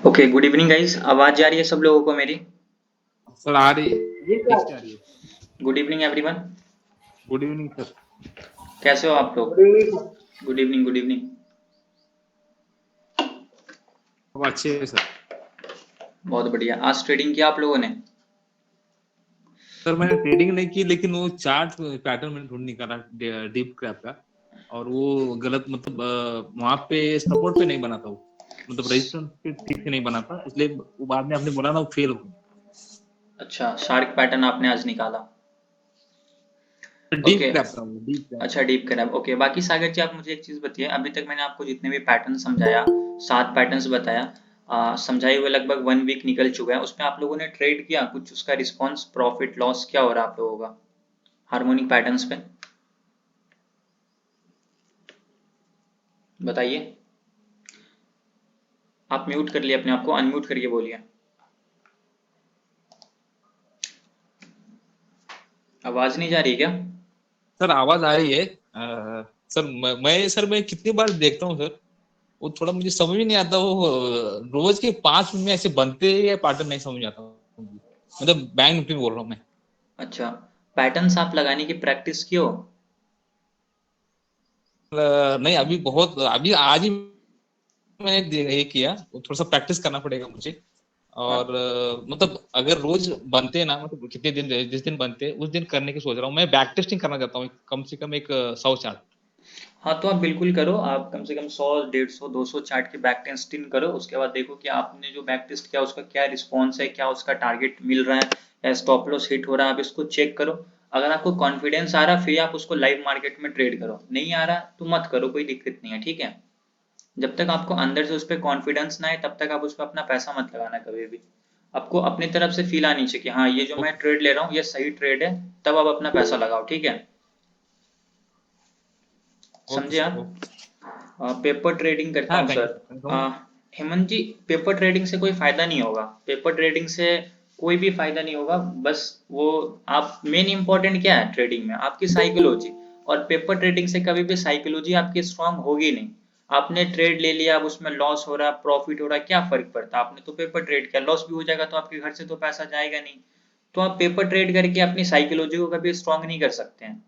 Okay, good evening guys. आवाज जा रही है सब लोगों को मेरी? सर आ रही है, ठीक से आ रही है। Good evening everyone. Good evening sir. कैसे हो आप लोग? Good evening, good evening. अब अच्छे है सर। बहुत बढ़िया। आज ट्रेडिंग किया आप लोगों ने? सर मैंने ट्रेडिंग नहीं की, लेकिन वो चार्ट पैटर्न मैंने ढूंढ निकाला डीप क्रैप का। और वो गलत मतलब वहां पे सपोर्ट पे नहीं बना था वो, मतलब रेजिस्टेंस पे ठीक से नहीं बना था, इसलिए वो बाद में आपने बोला ना वो फेल हो गया। अच्छा, शार्क पैटर्न आपने आज निकाला। Deep okay. क्रैप था वो, डीप क्रैप। अच्छा, डीप करैप। ओके, बाकी सागर जी आप मुझे एक चीज बताइए। अभी तक मैंने आपको जितने भी पैटर्न समझाया, 7 पैटर्न्स बताया, समझाए हुए लगभग 1 वीक निकल चुका है। उसमें आप लोगों ने ट्रेड किया कुछ? उसका रिस्पॉन्स, प्रॉफिट लॉस क्या हो रहा है आप लोगों का हार्मोनिक पैटर्न्स पे? बताइए। आप म्यूट कर लिए अपने आप को, अनम्यूट करके बोलिए। आवाज नहीं जा रही क्या? सर आवाज आ रही है। सर मैं कितनी बार देखता हूँ सर, वो थोड़ा मुझे समझ ही नहीं आता। वो रोज के 5 मिनट में ऐसे बनते हैं या पैटर्न नहीं समझ आता मुझे। मतलब बैंक निफ्टी में बोल रहा हूँ मैं। अच्छा, पैटर्न्स आप लगाने की प्रैक्टिस की हो? नहीं, अभी बहुत अभी आज ही मैंने ये किया, तो थोड़ा सा प्रैक्टिस करना पड़ेगा मुझे। और हाँ। मतलब अगर रोज बनते हैं ना, मतलब कितने दिन जिस दिन बनते हैं उस दिन करने की सोच रहा हूँ। मैं बैक टेस्टिंग करना चाहता हूँ, कम से कम एक 100 चार्ट। हाँ, तो आप बिल्कुल करो। आप कम से कम 100, 150, 200 चार्ट की बैक टेस्टिंग करो। उसके बाद देखो कि आपने जो बैक टेस्ट किया उसका क्या रिस्पॉन्स है, क्या उसका टारगेट मिल रहा है, या स्टॉप लॉस हिट हो रहा है। आप इसको चेक करो। अगर आपको कॉन्फिडेंस आ रहा फिर आप उसको लाइव मार्केट में ट्रेड करो। नहीं आ रहा तो मत करो, कोई दिक्कत नहीं है, ठीक है। जब तक आपको अंदर से उस पर कॉन्फिडेंस ना आए तब तक आप उस पर अपना पैसा मत लगाना कभी भी। आपको अपनी तरफ से फील आनी चाहिए कि हाँ, ये जो मैं ट्रेड ले रहा हूँ ये सही ट्रेड है। तब आप अपना पैसा लगाओ, ठीक है। ओके समझे सर, आप? ओके। पेपर ट्रेडिंग करता हाँ, हूँ thank sir. You sir. Hemant ji, paper trading से कोई फायदा नहीं होगा। पेपर ट्रेडिंग से कोई भी फायदा नहीं होगा। बस वो, आप मेन इंपॉर्टेंट क्या है ट्रेडिंग में? आपकी साइकोलॉजी। और पेपर ट्रेडिंग से कभी भी साइकोलॉजी आपकी स्ट्रांग होगी नहीं। आपने ट्रेड ले लिया, अब उसमें लॉस हो रहा है, प्रॉफिट हो रहा है, क्या फर्क पड़ता है? आपने तो पेपर ट्रेड किया, लॉस भी हो जाएगा तो आपके घर से तो पैसा जाएगा नहीं। तो आप पेपर ट्रेड करके अपनी साइकोलॉजी को कभी स्ट्रांग नहीं कर सकते हैं।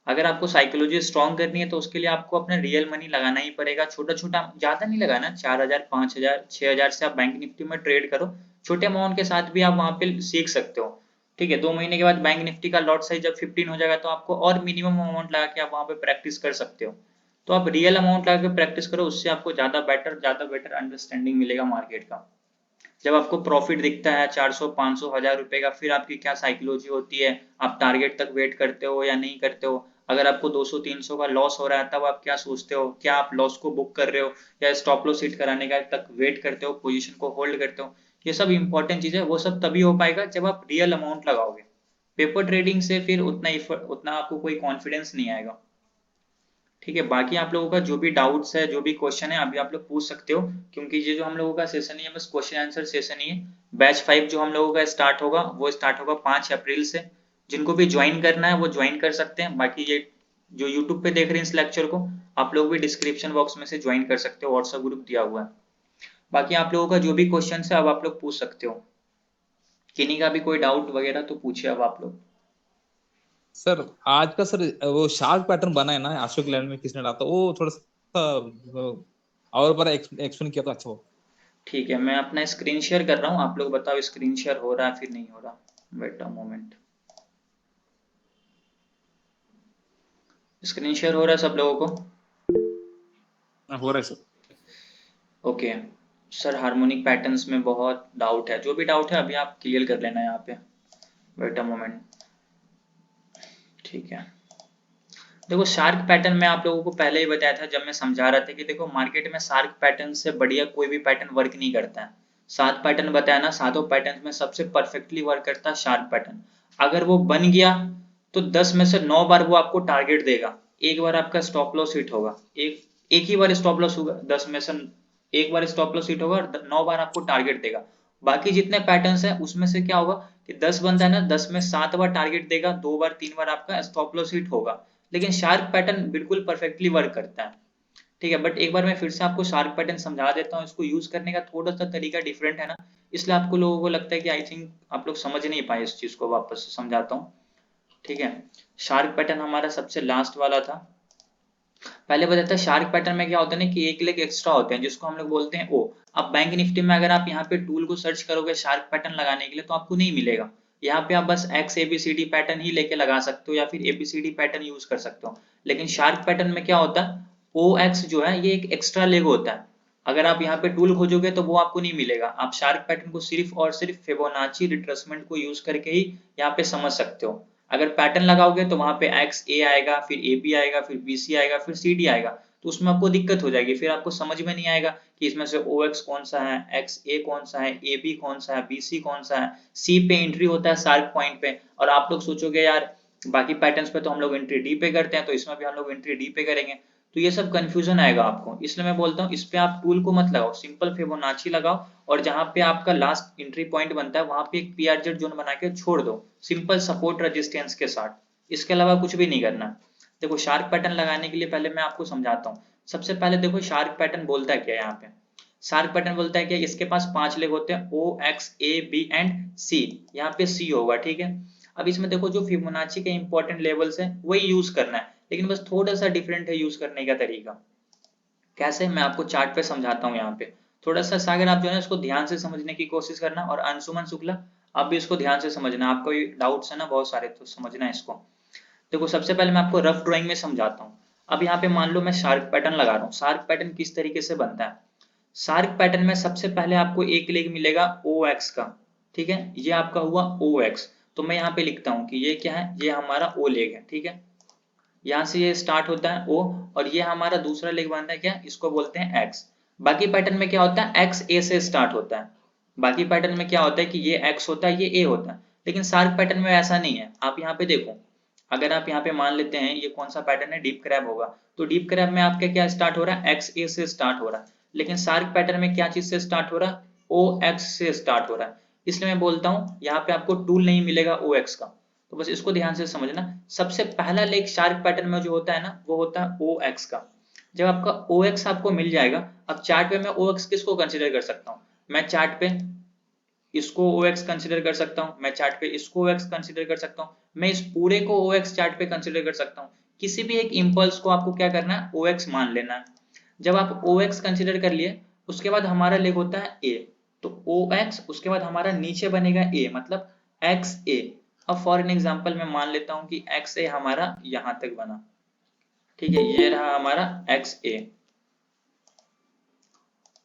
अगर आपको साइकोलॉजी स्ट्रांग करनी है तो उसके लिए आपको अपना रियल मनी लगाना ही पड़ेगा। छोटा छोटा, ज्यादा नहीं लगाना। 4,000, 5,000, 6,000 से आप बैंक निफ्टी में ट्रेड करो। छोटे अमाउंट के साथ भी आप वहां पे सीख सकते हो। ठीक है, 2 महीने के बाद बैंक निफ्टी का लॉट साइज जब 15 हो जाएगा तो आपको और मिनिमम अमाउंट लगा के आप वहां पे प्रैक्टिस कर सकते हो। तो आप रियल अमाउंट लगा के प्रैक्टिस करो, उससे आपको ज्यादा बेटर अंडरस्टैंडिंग मिलेगा मार्केट का। जब आपको प्रॉफिट दिखता है 400, 500, 1,000 रुपए का, फिर आपकी क्या साइकोलॉजी होती है? आप टारगेट तक वेट करते हो या नहीं करते हो? अगर आपको 200, 300 का लॉस हो रहा है तब आप क्या सोचते हो? क्या आप लॉस को बुक कर रहे हो या स्टॉप लॉस हिट कराने का तक वेट करते हो, पोजीशन को होल्ड करते हो? ये सब इंपॉर्टेंट चीज है। वो सब तभी हो पाएगा जब आप रियल अमाउंट लगाओगे। पेपर ट्रेडिंग से फिर उतना आपको कोई कॉन्फिडेंस नहीं आएगा। ठीक है, बाकी आप लोगों का जो भी डाउट्स है, जो भी क्वेश्चन है, अभी आप लोग पूछ सकते हो। क्योंकि ये जो हम लोगों का सेशन है बस क्वेश्चन आंसर सेशन ही है। बैच 5 जो हम लोगों का स्टार्ट होगा वो स्टार्ट होगा 5 अप्रैल से। जिनको भी ज्वाइन करना है वो ज्वाइन कर सकते हैं। बाकी ये जो यूट्यूब पे देख रहे हैं इस लेक्चर को, आप लोग भी डिस्क्रिप्शन बॉक्स में से ज्वाइन कर सकते हो, व्हाट्सएप ग्रुप दिया हुआ है। बाकी आप लोगों का जो भी क्वेश्चन है अब आप लोग पूछ सकते हो। किन्हीं का भी कोई डाउट वगैरह तो पूछे अब आप लोग। सर आज का सर वो शार्क पैटर्न बना है ना अशोक लैंड में, किसने डाला था वो, थोड़ा सा और बड़ा एक्सप्लेन किया तो अच्छा हो। ठीक है, मैं अपना स्क्रीन शेयर कर रहा हूँ। आप लोग बताओ स्क्रीन शेयर हो रहा है फिर नहीं हो रहा? Wait a moment. Screen share हो रहा है सब लोगों को? हो रहा है sir. Okay. Sir, harmonic patterns में बहुत डाउट है। जो भी डाउट है अभी आप क्लियर कर लेना यहाँ पे। Wait a moment. ठीक है। देखो, शार्क पैटर्न मैं आप लोगों को पहले ही बताया था जब मैं समझा रहा था कि देखो मार्केट में शार्क पैटर्न से बढ़िया कोई भी पैटर्न वर्क नहीं करता है। 7 पैटर्न बताया ना, सातों पैटर्न में सबसे परफेक्टली वर्क करता है शार्क पैटर्न। अगर वो बन गया तो 10 में से 9 बार वो आपको टारगेट देगा। एक बार आपका स्टॉप लॉस हिट होगा। एक एक ही बार स्टॉप लॉस होगा, 10 में से एक बार स्टॉप लॉस हिट होगा और 9 बार आपको टारगेट देगा। बाकी जितने पैटर्न्स है उसमें से क्या होगा कि 10 बनता है ना, 10 में 7 बार टारगेट देगा, 2 बार 3 बार आपका स्टॉप लॉस हिट होगा। लेकिन शार्क पैटर्न बिल्कुल परफेक्टली वर्क करता है। ठीक है, बट एक बार मैं फिर से आपको शार्क पैटर्न समझा देता हूँ। इसको यूज करने का थोड़ा सा तरीका डिफरेंट है ना, इसलिए आपको लोगों को लगता है कि आई थिंक आप लोग समझ नहीं पाए इस चीज को। वापस से समझाता हूँ, ठीक है। शार्क पैटर्न हमारा सबसे लास्ट वाला था। पहले बताता है शार्क पैटर्न में क्या होता है ना कि एक लेग एक्स्ट्रा होते हैं जिसको हम लोग बोलते हैं ओ। अब बैंक निफ्टी में अगर आप यहाँ पे टूल को सर्च करोगे शार्क पैटर्न लगाने के लिए तो आपको नहीं मिलेगा। यहाँ पे आप बस एक्स एबीसीडी पैटर्न ही लेके लगा सकते हो या फिर एबीसीडी पैटर्न यूज कर सकते हो। लेकिन शार्क पैटर्न में क्या होता है, ओ एक्स जो है ये एक एक्स्ट्रा लेग होता है। अगर आप यहाँ पे टूल खोजोगे तो वो आपको नहीं मिलेगा। आप शार्क पैटर्न को सिर्फ और सिर्फ फिबोनाची रिट्रेसमेंट को यूज करके ही यहाँ पे समझ सकते हो। अगर पैटर्न लगाओगे तो वहां पे एक्स ए आएगा, फिर ए बी आएगा, फिर बी सी आएगा, फिर सी डी आएगा, तो उसमें आपको दिक्कत हो जाएगी। फिर आपको समझ में नहीं आएगा कि इसमें से ओ एक्स कौन सा है, एक्स ए कौन सा है, ए बी कौन सा है, बी सी कौन सा है। सी पे एंट्री होता है शार्क पॉइंट पे, और आप लोग सोचोगे यार बाकी पैटर्न्स पे तो हम लोग एंट्री डी पे करते हैं तो इसमें भी हम लोग एंट्री डी पे करेंगे, तो ये सब कंफ्यूजन आएगा आपको। इसलिए मैं बोलता हूँ इस पे आप टूल को मत लगाओ, सिंपल फिबोनाची लगाओ, और जहां पे आपका लास्ट एंट्री पॉइंट बनता है वहां पे एक पीआरजेड जोन बना के छोड़ दो, सिंपल सपोर्ट रेजिस्टेंस के साथ। इसके अलावा कुछ भी नहीं करना। देखो शार्क पैटर्न लगाने के लिए पहले मैं आपको समझाता हूँ। सबसे पहले देखो शार्क पैटर्न बोलता है क्या है। यहाँ पे शार्क पैटर्न बोलता है क्या, इसके पास 5 लेग होते हैं, ओ एक्स ए बी एंड सी। यहाँ पे सी होगा, ठीक है। अब इसमें देखो जो फिबोनाची के इंपॉर्टेंट लेवल्स है वही यूज करना है, लेकिन बस थोड़ा सा डिफरेंट है यूज करने का तरीका। कैसे, मैं आपको चार्ट पे समझाता हूँ। यहाँ पे थोड़ा सा सागर आप जो है इसको ध्यान से समझने की कोशिश करना, और अंशुमन शुक्ला आप भी इसको ध्यान से समझना। आपको डाउट्स है ना बहुत सारे, तो समझना इसको। देखो सबसे पहले मैं आपको रफ ड्राइंग में समझाता हूँ। अब यहाँ पे मान लो मैं शार्क पैटर्न लगा रहा हूँ। शार्क पैटर्न किस तरीके से बनता है। शार्क पैटर्न में सबसे पहले आपको एक लेग मिलेगा ओ एक्स का, ठीक है। ये आपका हुआ ओ एक्स, तो मैं यहाँ पे लिखता हूँ कि ये क्या है, ये हमारा ओ लेग है, ठीक है। यहाँ से ये स्टार्ट होता है ओ, और ये हमारा दूसरा लेग बनता है क्या, इसको बोलते हैं एक्स। बाकी पैटर्न में क्या होता है, एक्स ए से स्टार्ट होता है। बाकी पैटर्न में क्या होता है कि ये एक्स होता है, ये ए होता है। लेकिन शार्क पैटर्न में ऐसा नहीं है। आप यहाँ पे देखो, अगर आप यहाँ पे मान लेते हैं ये कौन सा पैटर्न है, डीप क्रैब होगा, तो डीप क्रैब में आपका क्या स्टार्ट हो रहा है, एक्स ए से स्टार्ट हो रहा है। लेकिन शार्क पैटर्न में क्या चीज से स्टार्ट हो रहा है, ओ एक्स से स्टार्ट हो रहा है। इसलिए मैं बोलता हूँ यहाँ पे आपको टूल नहीं मिलेगा ओ एक्स का, तो बस इसको ध्यान से समझना। सबसे पहला लेग शार्क पैटर्न में जो होता है ना वो होता है ओ एक्स का। जब आपका ओ एक्स आपको मिल जाएगा, अब चार्ट पे मैं ओ एक्स किसको कंसिडर कर सकता हूँ, मैं चार्ट पे इसको ओ एक्स कंसिडर कर सकता हूँ, मैं चार्ट पे इसको ओ एक्स कंसिडर कर सकता हूँ, मैं इस पूरे को ओ एक्स चार्ट पे कंसिडर कर सकता हूँ। किसी भी एक इम्पल्स को आपको क्या करना है, ओ एक्स मान लेना है। जब आप ओ एक्स कंसिडर कर लिए, उसके बाद हमारा लेग होता है ए, तो ओ एक्स, उसके बाद हमारा नीचे बनेगा ए, मतलब एक्स ए। अब फॉर एन एग्जाम्पल मैं मान लेता हूँ कि एक्स ए हमारा यहां तक बना, ठीक है, ये रहा हमारा एक्स ए।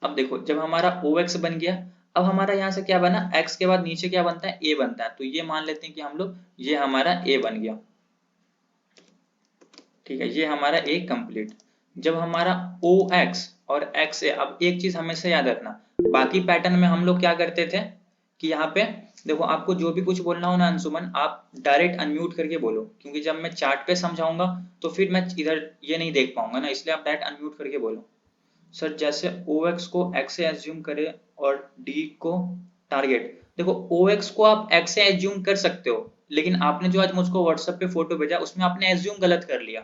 अब देखो जब हमारा ओ एक्स बन गया, अब हमारा यहाँ से क्या बना, x के बाद नीचे क्या बनता है, a बनता है, तो ये मान लेते हैं कि हम लोग ये हमारा a बन गया, ठीक है, ये हमारा a कंप्लीट। जब हमारा ओ एक्स और एक्स ए, अब एक चीज हमेशा याद रखना, बाकी पैटर्न में हम लोग क्या करते थे कि यहाँ पे देखो, आपको जो भी कुछ बोलना हो ना अंशुमन, आप डायरेक्ट अनम्यूट करके बोलो, क्योंकि जब मैं चार्ट पे समझाऊंगा तो फिर मैं इधर ये नहीं देख पाऊंगा ना, इसलिए आप डायरेक्ट अनम्यूट करके बोलो। सर जैसे ओ एक्स को एक्स से एज्यूम करें और डी को टारगेट। देखो ओ एक्स को आप एक्स से एज्यूम कर सकते हो, लेकिन आपने जो आज मुझको व्हाट्सएप पे फोटो भेजा उसमें आपने एज्यूम गलत कर लिया।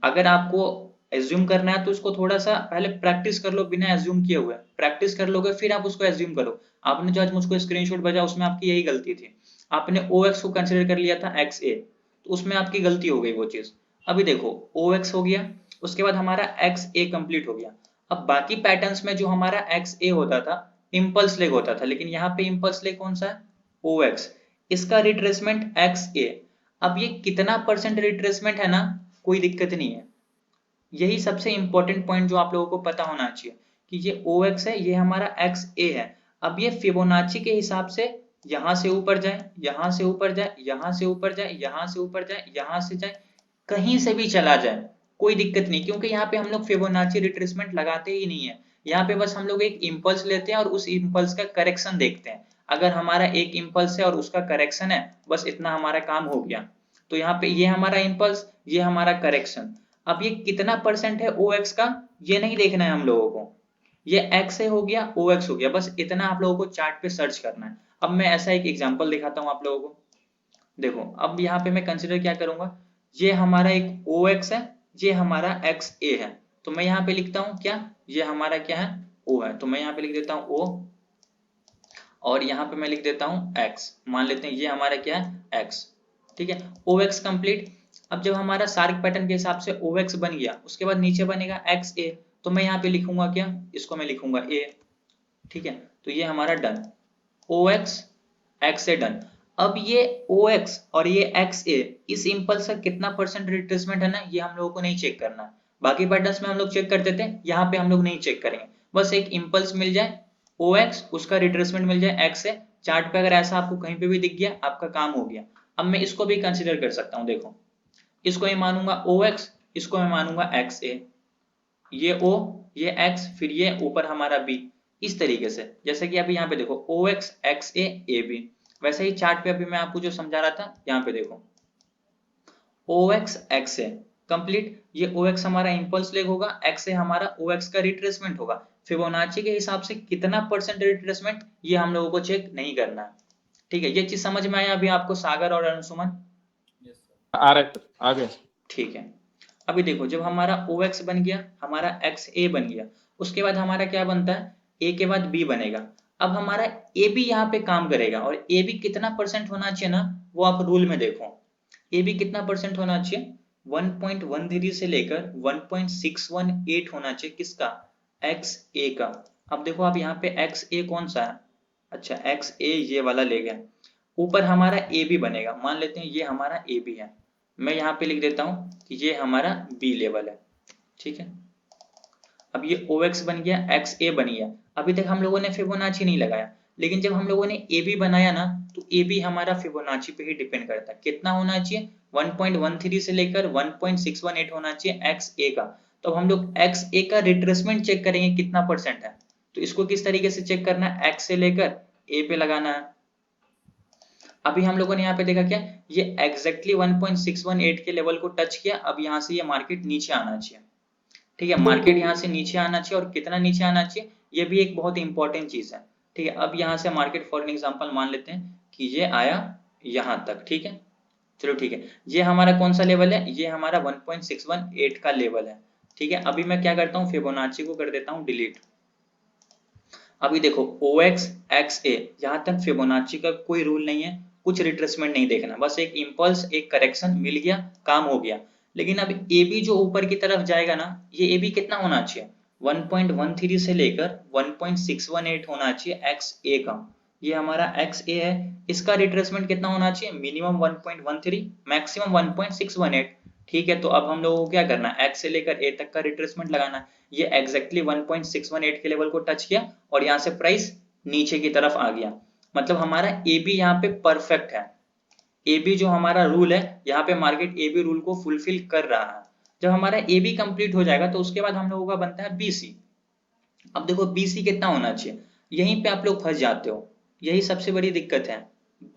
अगर आपको एज्यूम करना है तो उसको थोड़ा सा पहले प्रैक्टिस कर लो, बिना एज्यूम किए हुए प्रैक्टिस कर लोगे फिर आप उसको एज्यूम करो। आपने जो आज मुझको स्क्रीनशॉट भेजा उसमें आपकी यही गलती थी, आपने ओ एक्स को कंसिडर कर लिया था एक्स ए, तो उसमें आपकी गलती हो गई वो चीज। अभी देखो ओ एक्स हो गया, उसके बाद हमारा एक्स ए कंप्लीट हो गया। अब बाकी पैटर्न्स में जो हमारा एक्स ए होता था इम्पल्स लेग होता था, लेकिन यहाँ पे इम्पल्स लेग कौन सा है, ओ एक्स, इसका रिट्रेसमेंट एक्स ए। अब ये कितना परसेंट रिट्रेसमेंट है ना, कोई दिक्कत नहीं है। यही सबसे इंपॉर्टेंट पॉइंट जो आप लोगों को पता होना चाहिए कि ये ओ एक्स है, ये हमारा एक्स ए है। अब ये फिबोनाची के हिसाब से यहां से ऊपर जाए, यहां से ऊपर जाए, यहां से ऊपर जाए, यहां से ऊपर जाए, यहां से जाए, कहीं से भी चला जाए कोई दिक्कत नहीं, क्योंकि यहाँ पे हम लोग फिबोनाची रिट्रेसमेंट लगाते ही नहीं है। यहाँ पे बस हम लोग एक इम्पल्स लेते हैं और उस इम्पल्स का करेक्शन देखते हैं। अगर हमारा एक इम्पल्स है और उसका करेक्शन है, बस इतना हमारा काम हो गया। तो यहाँ पे ये हमारा इम्पल्स, ये हमारा करेक्शन। अब ये कितना परसेंट है ओ एक्स का, ये नहीं देखना है हम लोगों को। ये एक्स ए हो गया, ओ एक्स हो गया, बस इतना आप लोगों को चार्ट पे सर्च करना है। अब मैं ऐसा एक एग्जांपल दिखाता हूँ आप लोगों को। देखो अब यहाँ पे मैं कंसिडर क्या करूंगा, ये हमारा एक ओ एक्स है, ये हमारा एक्स ए है। तो मैं यहाँ पे लिखता हूँ क्या, ये हमारा क्या है, ओ है, तो मैं यहाँ पे लिख देता हूँ ओ, और यहाँ पे मैं लिख देता हूँ x, मान लेते हैं ये हमारा क्या है x, ठीक है, ओ एक्स कंप्लीट। अब जब हमारा सार्क पैटर्न के हिसाब से ओ एक्स बन गया, उसके बाद नीचे बनेगा एक्स ए, तो मैं यहाँ पे लिखूंगा क्या, इसको मैं लिखूंगा ए, ठीक है, तो ये हमारा डन, ओ एक्स एक्स ए डन। अब ये ओ एक्स और ये एक्स ए, इस इम्पल्स का कितना परसेंट रिट्रेसमेंट है ना, ये हम लोगों को नहीं चेक करना है। बाकी पैटर्न्स में हम लोग चेक करते थे, यहाँ पे हम लोग नहीं चेक करेंगे, बस एक इम्पल्स मिल जाए ओ एक्स, उसका रिट्रेसमेंट मिल जाए एक्स से, चार्ट पे अगर ऐसा आपको कहीं पे भी दिख गया, आपका काम हो गया। अब मैं इसको भी कंसिडर कर सकता हूँ, देखो इसको मैं मानूंगा ओ एक्स, इसको मैं मानूंगा एक्स ए, ये ओ, ये एक्स, फिर ये ऊपर हमारा बी, इस तरीके से। जैसे कि अभी यहाँ पे देखो ओ एक्स एक्स ए बी, वैसे ही चार्ट पे अभी मैं आपको जो समझा रहा था, यहाँ पे देखो ओ एक्स एक्स ए कंप्लीट, ये ओ एक्स हमारा इंपल्स लेग होगा, एक्स ए हमारा ओ एक्स का रिट्रेसमेंट होगा। फिबोनाची के हिसाब से कितना परसेंट रिट्रेसमेंट, ये हम लोगों को चेक नहीं करना है, ठीक है। ये चीज समझ में आया अभी आपको सागर और अंशुमन? आ रहा है सर, आ गया। ठीक है। अभी देखो जब हमारा ओ एक्स बन गया, हमारा एक्स ए बन गया, उसके बाद हमारा क्या बनता है, ए के बाद बी बनेगा। अब हमारा ए बी यहाँ पे काम करेगा, और ए बी कितना परसेंट होना चाहिए ना, वो आप रूल में देखो, ए बी कितना परसेंट होना चाहिए, 1.13 से लेकर 1.618 होना चाहिए, किसका, एक्स ए का। अब देखो आप यहाँ पे एक्स ए कौन सा है, अच्छा एक्स ए ये वाला ले गया, ऊपर हमारा ए बी बनेगा, मान लेते हैं ये हमारा ए बी है, मैं यहाँ पे लिख देता हूँ कि ये हमारा बी लेवल है, ठीक है। अब ये ओ एक्स बन गया, एक्स ए बन गया। अभी तक हम लोगों ने फिबोनाची नहीं लगाया, लेकिन जब हम लोगों ने ए बी बनाया ना, तो ए बी हमारा फिबोनाची पे ही डिपेंड करता है, कितना होना चाहिए, 1.13 से लेकर 1.618 होना चाहिए एक्स ए का। तो हम लोग एक्स ए का रिट्रेसमेंट चेक करेंगे कितना परसेंट है, तो इसको किस तरीके से चेक करना है, एक्स से लेकर ए पे लगाना है। अभी हम लोगों ने यहाँ पे देखा क्या, ये एग्जैक्टली 1.618 के लेवल को टच किया, अब यहाँ से ये मार्केट नीचे आना चाहिए, ठीक है, मार्केट यहाँ से नीचे आना चाहिए, और कितना नीचे आना चाहिए, ये भी एक बहुत इंपॉर्टेंट चीज है, ठीक है। अब यहाँ से मार्केट फॉर एग्जांपल मान लेते हैं कि ये आया यहाँ तक, ठीक है, चलो ठीक है, ये हमारा कौन सा लेवल है, ये हमारा 1.618 का लेवल है, ठीक है। अभी मैं क्या करता हूँ, फिबोनाची को कर देता हूँ डिलीट। अभी देखो ओ एक्स एक्स ए, यहाँ तक फिबोनाची का कोई रूल नहीं है, कुछ रिट्रेसमेंट नहीं देखना, बस एक इम्पल्स एक करेक्शन मिल गया, काम हो गया। लेकिन अब ए बी जो ऊपर की तरफ जाएगा ना, ये ए बी कितना होना चाहिए, 1.13 से लेकर 1.618 होना चाहिए एक्स ए का, ये हमारा एक्स ए है, इसका रिट्रेसमेंट कितना होना चाहिए, मिनिमम 1.13 मैक्सिमम 1.618, ठीक है। तो अब हम लोगों को क्या करना है, एक्स से लेकर ए तक का रिट्रेसमेंट लगाना है, ये एग्जैक्टली 1.618 के लेवल को टच किया, और यहाँ से प्राइस नीचे की तरफ आ गया, मतलब हमारा ए बी यहाँ पे परफेक्ट है, ए बी जो हमारा रूल है, यहाँ पे मार्केट ए बी रूल को फुलफिल कर रहा है। जब हमारा ए बी कंप्लीट हो जाएगा, तो उसके बाद हम लोगों का बनता है बी सी। अब देखो बी सी कितना होना चाहिए, यहीं पे आप लोग फंस जाते हो, यही सबसे बड़ी दिक्कत है।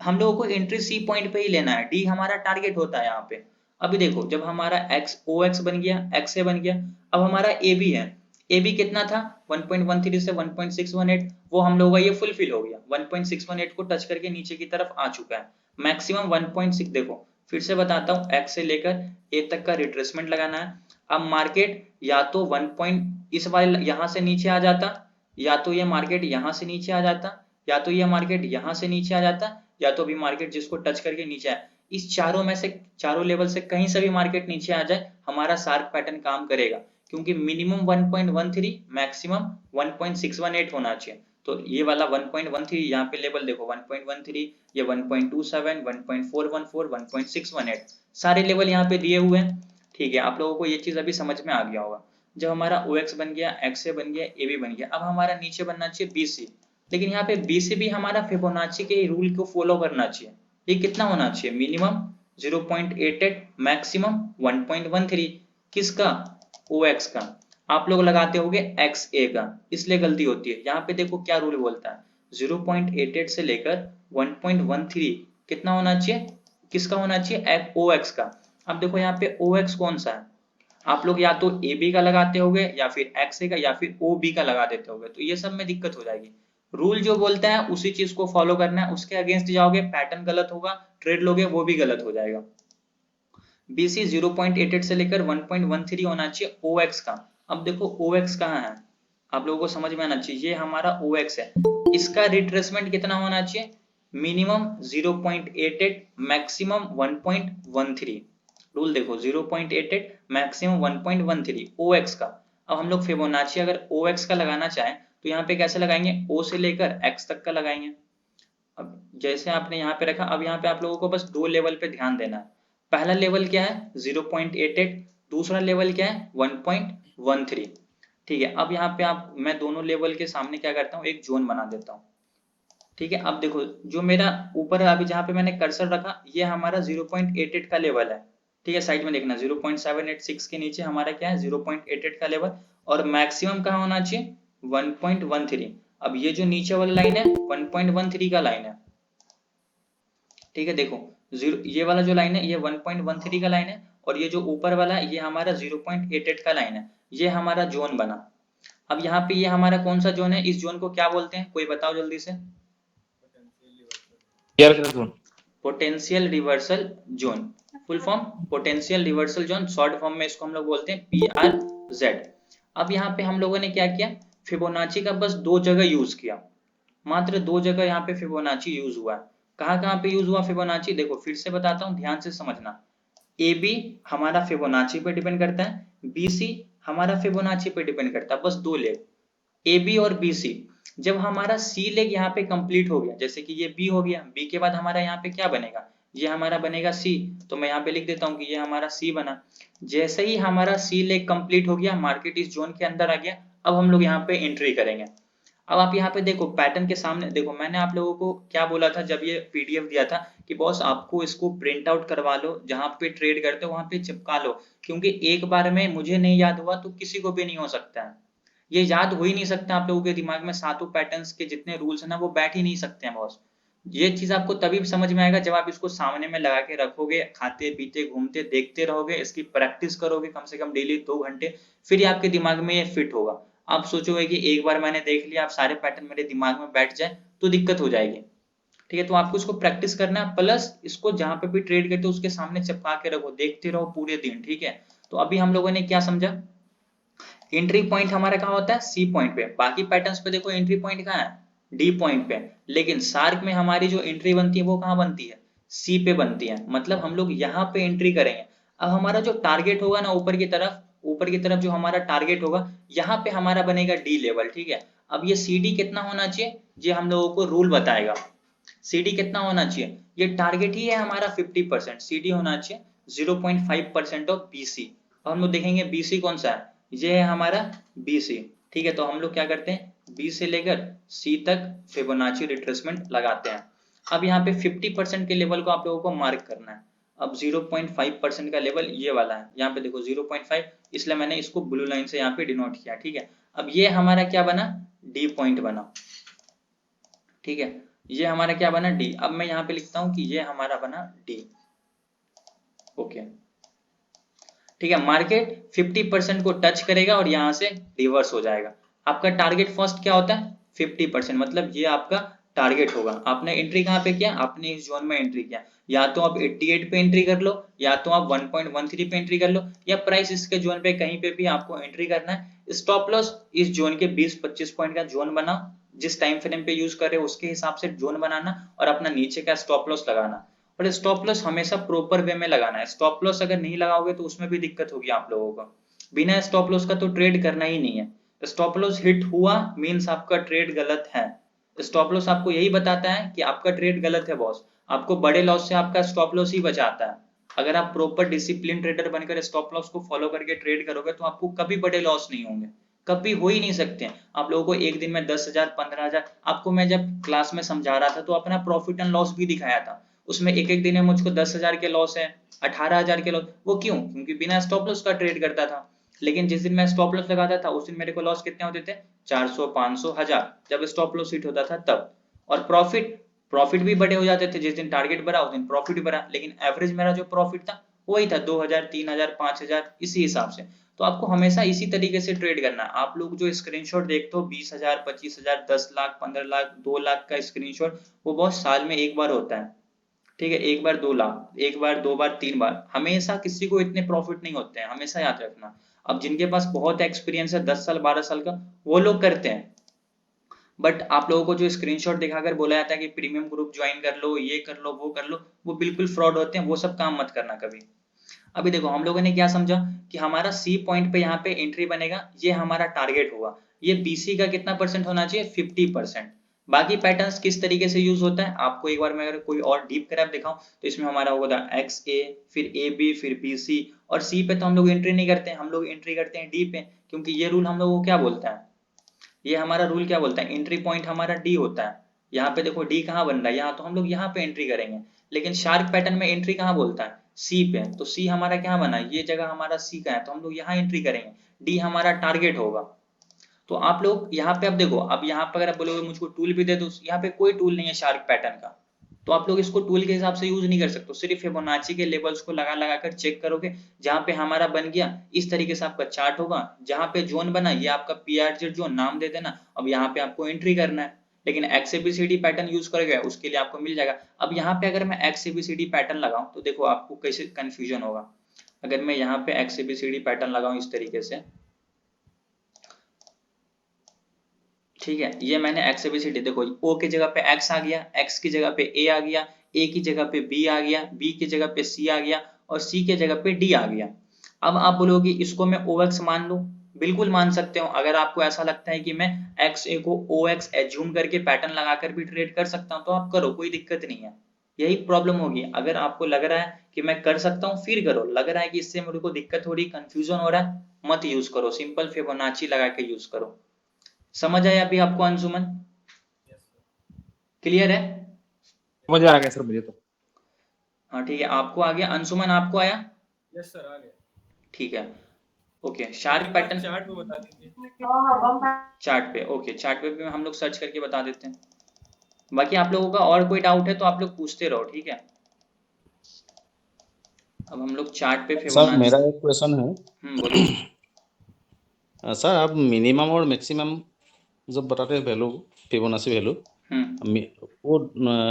हम लोगों को एंट्री सी पॉइंट पे ही लेना है, डी हमारा टारगेट होता है यहाँ पे। अभी देखो जब हमारा एक्स ओ एक्स बन गया, एक्स ए बन गया, अब हमारा ए बी है, ए बी कितना था 1.13 से 1.618, वो हम लोगों का ये फुलफिल हो गया, 1.618 को टच करके नीचे की तरफ आ चुका है, मैक्सिमम 1.6। देखो फिर से बताता हूँ, एक्स से लेकर ए तक का रिट्रेसमेंट लगाना है। अब मार्केट या तो 1 पॉइंट इस वाले यहाँ से नीचे आ जाता, या तो ये मार्केट यहाँ से नीचे आ जाता, या तो ये मार्केट यहाँ से नीचे आ जाता, या तो भी मार्केट जिसको टच करके नीचे आए, इस चारों में से, चारों लेवल से कहीं से भी मार्केट नीचे आ जाए, हमारा शार्प पैटर्न काम करेगा, क्योंकि मिनिमम 1.13 मैक्सिमम 1.618 होना चाहिए। तो ये वाला 1.13 यहाँ पे लेवल देखो 1.13, ये 1.27, 1.414, 1.618, सारे लेवल यहाँ पे दिए हुए हैं, ठीक है। आप लोगों को ये चीज अभी समझ में आ गया होगा। जब हमारा ओ एक्स बन गया, एक्स ए बन गया, ए बी बन गया, अब हमारा नीचे बनना चाहिए बी सी, लेकिन यहाँ पे बी सी भी हमारा फिबोनाची के रूल को फॉलो करना चाहिए। ये कितना होना चाहिए, मिनिमम 0.88 मैक्सिमम 1.13, किसका, ओ एक्स का। आप लोग लगाते होगे एक्स ए का, इसलिए गलती होती है। यहाँ पे देखो क्या रूल बोलता है, 0.88 से लेकर 1.13 कितना होना चाहिए, किसका होना चाहिए, ओ एक्स का। अब देखो यहाँ पे ओ एक्स कौन सा है, आप लोग या तो ए बी का लगाते होगे, या फिर एक्स ए का, या फिर ओ बी का लगा देते होगे, तो ये सब में दिक्कत हो जाएगी। रूल जो बोलता है उसी चीज को फॉलो करना है, उसके अगेंस्ट जाओगे पैटर्न गलत होगा, ट्रेड लोगे वो भी गलत हो जाएगा। बीसी 0.88 से लेकर 1.13 होना चाहिए ओ एक्स का, अब देखो OX कहाँ है, आप लोगों को समझ में आना चाहिए, ये हमारा OX है, इसका रिट्रेसमेंट कितना होना चाहिए, मिनिमम 0.88, मैक्सिमम 1.13। रूल देखो 0.88 मैक्सिमम 1.13 OX का। अब हम लोग फिबोनाची अगर OX का लगाना चाहें तो यहाँ पे कैसे लगाएंगे, O से लेकर X तक का लगाएंगे। अब जैसे आपने यहाँ पे रखा, अब यहाँ पे आप लोगों को बस दो लेवल पे ध्यान देना है। पहला लेवल क्या है 0.88, दूसरा लेवल क्या है 1.13। ठीक है, अब यहाँ पे मैं दोनों लेवल के सामने क्या करता हूँ, एक जोन बना देता हूँ। ठीक है, अब देखो जो मेरा ऊपर अभी जहाँ पे मैंने कर्सर रखा, ये हमारा 0.88 का लेवल है। ठीक है, साइड में देखना 0.786 के नीचे हमारा क्या है 0.88 का लेवल, और मैक्सिमम कहाँ होना चाहिए 1.13। अब ये जो नीचे वाला लाइन है 1.13 का लाइन है। ठीक है, देखो ये वाला जो लाइन है ये 1.13 का लाइन है, और ये जो ऊपर वाला है ये हमारा 0.88 का लाइन है। ये हमारा जोन बना। अब यहाँ पे ये हमारा कौन सा जोन है, इस जोन को क्या बोलते हैं, कोई बताओ जल्दी से। यार का zone, potential reversal zone, full form potential reversal zone, short form में इसको हम लोग बोलते हैं PRZ। अब यहाँ पे हम लोगों ने क्या किया, फिबोनाची का बस दो जगह यूज किया, मात्र दो जगह यहाँ पे फिबोनाची यूज हुआ है। कहाँ कहाँ पे यूज हुआ फिबोनाची, देखो फिर से बताता हूँ, ध्यान से समझना। AB हमारा फिबोनाची पे डिपेंड करता है, BC हमारा फिबोनाची पे डिपेंड करता है, बस दो लेग AB और BC। जब हमारा C लेग यहाँ पे कंप्लीट हो गया, जैसे कि ये B हो गया, B के बाद हमारा यहाँ पे क्या बनेगा, ये हमारा बनेगा C, तो मैं यहाँ पे लिख देता हूँ कि ये हमारा C बना। जैसे ही हमारा C लेग कंप्लीट हो गया, मार्केट इस जोन के अंदर आ गया, अब हम लोग यहाँ पे एंट्री करेंगे। अब आप यहाँ पे देखो पैटर्न के सामने देखो, मैंने आप लोगों को क्या बोला था जब ये PDF दिया था कि बॉस आपको इसको प्रिंट आउट करवा लो, जहां पे ट्रेड करते हो वहां पे चिपका लो, क्योंकि एक बार में मुझे नहीं याद हुआ तो किसी को भी नहीं हो सकता है। ये याद हो ही नहीं सकता, आप लोगों के दिमाग में सातों पैटर्न्स के जितने रूल्स है ना वो बैठ ही नहीं सकते हैं बॉस। ये चीज आपको तभी समझ में आएगा जब आप इसको सामने में लगा के रखोगे, खाते पीते घूमते देखते रहोगे, इसकी प्रैक्टिस करोगे कम से कम डेली 2 घंटे, फिर आपके दिमाग में ये फिट होगा। आप सोचोगे कि एक बार मैंने देख लिया, आप सारे पैटर्न मेरे दिमाग में बैठ जाए तो दिक्कत हो जाएगी। ठीक है, तो आपको इसको प्रैक्टिस करना है, प्लस इसको जहां पे भी ट्रेड करते हो उसके सामने चिपका के रखो, देखते रहो पूरे दिन। ठीक है, तो अभी हम लोगों ने क्या समझा, एंट्री पॉइंट हमारा कहाँ होता है C पॉइंट पे, बाकी पैटर्न्स पे देखो एंट्री पॉइंट कहाँ है D पॉइंट पे, लेकिन शार्क में हमारी जो एंट्री बनती है वो कहाँ बनती है C पे बनती है, मतलब हम लोग यहाँ पे एंट्री करेंगे। अब हमारा जो टारगेट होगा ना ऊपर की तरफ जो हमारा टारगेट होगा, यहाँ पे हमारा बनेगा D लेवल। ठीक है, अब ये CD कितना होना चाहिए, ये हम लोगों को रूल बताएगा। CD कितना होना चाहिए, ये टारगेट ही है हमारा 50%, CD होना चाहिए 0.5% ऑफ BC। अब हम लोग देखेंगे BC कौन सा है, ये है हमारा BC। ठीक है, तो हम लोग क्या करते हैं B से लेकर C तक फिबोनाची रिट्रेसमेंट लगाते हैं। अब यहाँ पे 50% के लेवल को आप लोगों को मार्क करना है। अब 0.5% का लेवल ये वाला है, यहाँ पे देखो 0.5, इसलिए मैंने इसको ब्लू लाइन से यहाँ पे डिनोट किया। ठीक है, अब ये हमारा क्या बना, D पॉइंट बना। ठीक है, ये हमारा क्या बना D। अब मैं यहाँ पे लिखता हूँ कि ये हमारा बना D। ओके, ठीक है, मार्केट 50% को टच करेगा और यहाँ से रिवर्स हो जाएगा। आपका टारगेट फर्स्ट क्या होता है 50%, मतलब ये आपका टारगेट होगा। आपने एंट्री कहाँ पे किया, आपने इस जोन में एंट्री किया, या तो आप 88 पे एंट्री कर लो, या तो आप 1.13 पे एंट्री कर लो, या प्राइस इसके जोन पे कहीं पे भी आपको एंट्री करना है। स्टॉप लॉस इस जोन के 20-25 पॉइंट का जोन बनाओ, जिस टाइम फ्रेम पे यूज कर रहे हो उसके हिसाब से जोन बनाना, और अपना नीचे का स्टॉप लॉस लगाना। और स्टॉप लॉस हमेशा प्रॉपर वे में लगाना है, स्टॉप लॉस अगर नहीं लगाओगे तो उसमें भी दिक्कत होगी आप लोगों को। बिना स्टॉप लॉस का तो ट्रेड करना ही नहीं है। स्टॉप लॉस हिट हुआ मींस आपका ट्रेड गलत है। स्टॉप लॉस आपको यही बताता है कि आपका ट्रेड गलत है बॉस, आपको बड़े लॉस से आपका स्टॉप लॉस ही बचाता है। अगर आप प्रॉपर डिसिप्लिन ट्रेडर बनकर स्टॉप लॉस को फॉलो करके ट्रेड करोगे तो आपको कभी बड़े लॉस नहीं होंगे, कभी हो ही नहीं सकते हैं। आप लोगों को एक दिन में 10,000 15,000, आपको मैं जब क्लास में समझा रहा था तो अपना प्रॉफिट एंड लॉस भी दिखाया था, उसमें एक एक दिन में मुझको 10,000 के लॉस है, 18,000 के लॉस। वो क्यों, क्योंकि बिना स्टॉप लॉस का ट्रेड करता था। लेकिन जिस दिन मैं स्टॉप लॉस लगाता था उस दिन मेरे को लॉस कितने होते थे, 400 500 1000, जब स्टॉप लॉस हिट होता था तब। और प्रॉफिट प्रॉफिट भी बड़े हो जाते थे, जिस दिन टारगेट बढ़ा उस दिन प्रॉफिट बढ़ा, लेकिन एवरेज मेरा जो प्रॉफिट था वही था 2,000 3,000 5,000 इसी हिसाब से। तो आपको हमेशा इसी तरीके से ट्रेड करना है। आप लोग जो स्क्रीनशॉट देखते हो 20,000 25,000 10 लाख 15 लाख 2 लाख का स्क्रीनशॉट, वो बहुत साल में एक बार होता है। ठीक है, एक बार 2 लाख, एक बार 2 बार 3 बार, हमेशा किसी को इतने प्रॉफिट नहीं होते हैं, हमेशा याद रखना। अब जिनके पास बहुत एक्सपीरियंस है 10 साल 12 साल का, वो लोग करते हैं। बट आप लोगों को जो स्क्रीनशॉट दिखाकर बोला जाता है कि प्रीमियम ग्रुप ज्वाइन कर लो, ये कर लो, वो कर लो, वो बिल्कुल फ्रॉड होते हैं, वो सब काम मत करना कभी। अभी देखो हम लोगों ने क्या समझा कि हमारा सी पॉइंट पे यहाँ पे एंट्री बनेगा, ये हमारा टारगेट होगा। ये बीसी का कितना परसेंट होना चाहिए? 50%। बाकी पैटर्न्स किस तरीके से यूज होता है आपको एक बार मैं अगर कोई और डीप क्रैप दिखाऊं तो इसमें हमारा होगा एक्स ए, फिर ए बी, फिर बी सी, और सी पे तो हम लोग एंट्री नहीं करते हैं, हम लोग एंट्री करते हैं डी पे, क्योंकि ये रूल हम लोग को क्या बोलता है, ये हमारा रूल क्या बोलता है, एंट्री पॉइंट हमारा डी होता है। यहाँ पे देखो डी कहाँ बन रहा है, यहाँ तो हम लोग यहाँ पे एंट्री करेंगे, लेकिन शार्क पैटर्न में एंट्री कहाँ बोलता है, सी पे। तो सी हमारा क्या बना, ये जगह हमारा सी का है, तो हम लोग यहाँ एंट्री करेंगे, डी हमारा टारगेट होगा। तो आप लोग यहाँ पे अब देखो, अब यहाँ पे अगर आप बोलोगे मुझको टूल भी दे दो, यहाँ पे कोई टूल नहीं है शार्क पैटर्न का, तो आप लोग इसको टूल के हिसाब से यूज नहीं कर सकते, सिर्फ फिबोनाची के लेवल्स को लगा लगा कर चेक करोगे। जहां पे हमारा बन गया इस तरीके से आपका चार्ट होगा, जहां पे जोन बना ये आपका पीआरजेड जोन नाम दे देना, अब यहाँ पे आपको एंट्री करना है। लेकिन एक्सएबीसीडी पैटर्न यूज करोगे उसके लिए आपको मिल जाएगा। अब यहाँ पे अगर मैं एक्सएबीसीडी पैटर्न लगाऊं तो देखो आपको कैसे कंफ्यूजन होगा। अगर मैं यहाँ पे एक्सएबीसीडी पैटर्न लगाऊं इस तरीके से, ठीक है, ये मैंने एक्स एबीसीडी देखो, ओ की जगह पे एक्स आ गया, एक्स की जगह पे ए आ गया, ए की जगह पे बी आ गया, बी की जगह पे सी आ गया, और सी की जगह पे डी आ गया। अब आप बोलोगे इसको मैं ओ एक्स मान लूं, बिल्कुल मान सकते हो। अगर आपको ऐसा लगता है कि मैं एक्स ए को ओ एक्स एज्यूम करके पैटर्न लगाकर भी ट्रेड कर सकता हूं तो आप करो, कोई दिक्कत नहीं है। यही प्रॉब्लम होगी, अगर आपको लग रहा है कि मैं कर सकता हूँ फिर करो, लग रहा है कि इससे मेरे को दिक्कत हो रही, कंफ्यूजन हो रहा है, मत यूज करो, सिंपल फिबोनाची लगा के यूज करो। समझ आया अभी आपको अंशुमन? क्लियर है? समझ आ गया सर मुझे तो। हाँ ठीक है, आपको आ गया अंशुमन, आपको आया? यस सर आ गया। ठीक है, ओके। शार्क एक बार पैटर्न चार्ट में बता दीजिए। चार्ट पे, ओके, चार्ट पे भी हम लोग सर्च करके बता देते हैं। बाकी आप लोगों का और कोई डाउट है तो आप लोग पूछते रहो, ठीक है। अब हम लोग चार्ट पे सर फिबोनाची, मेरा एक क्वेश्चन है। बोलो। सर आप मिनिमम और मैक्सिमम जब बताते हैं वैल्यू, फिबोनाची वैल्यू, वो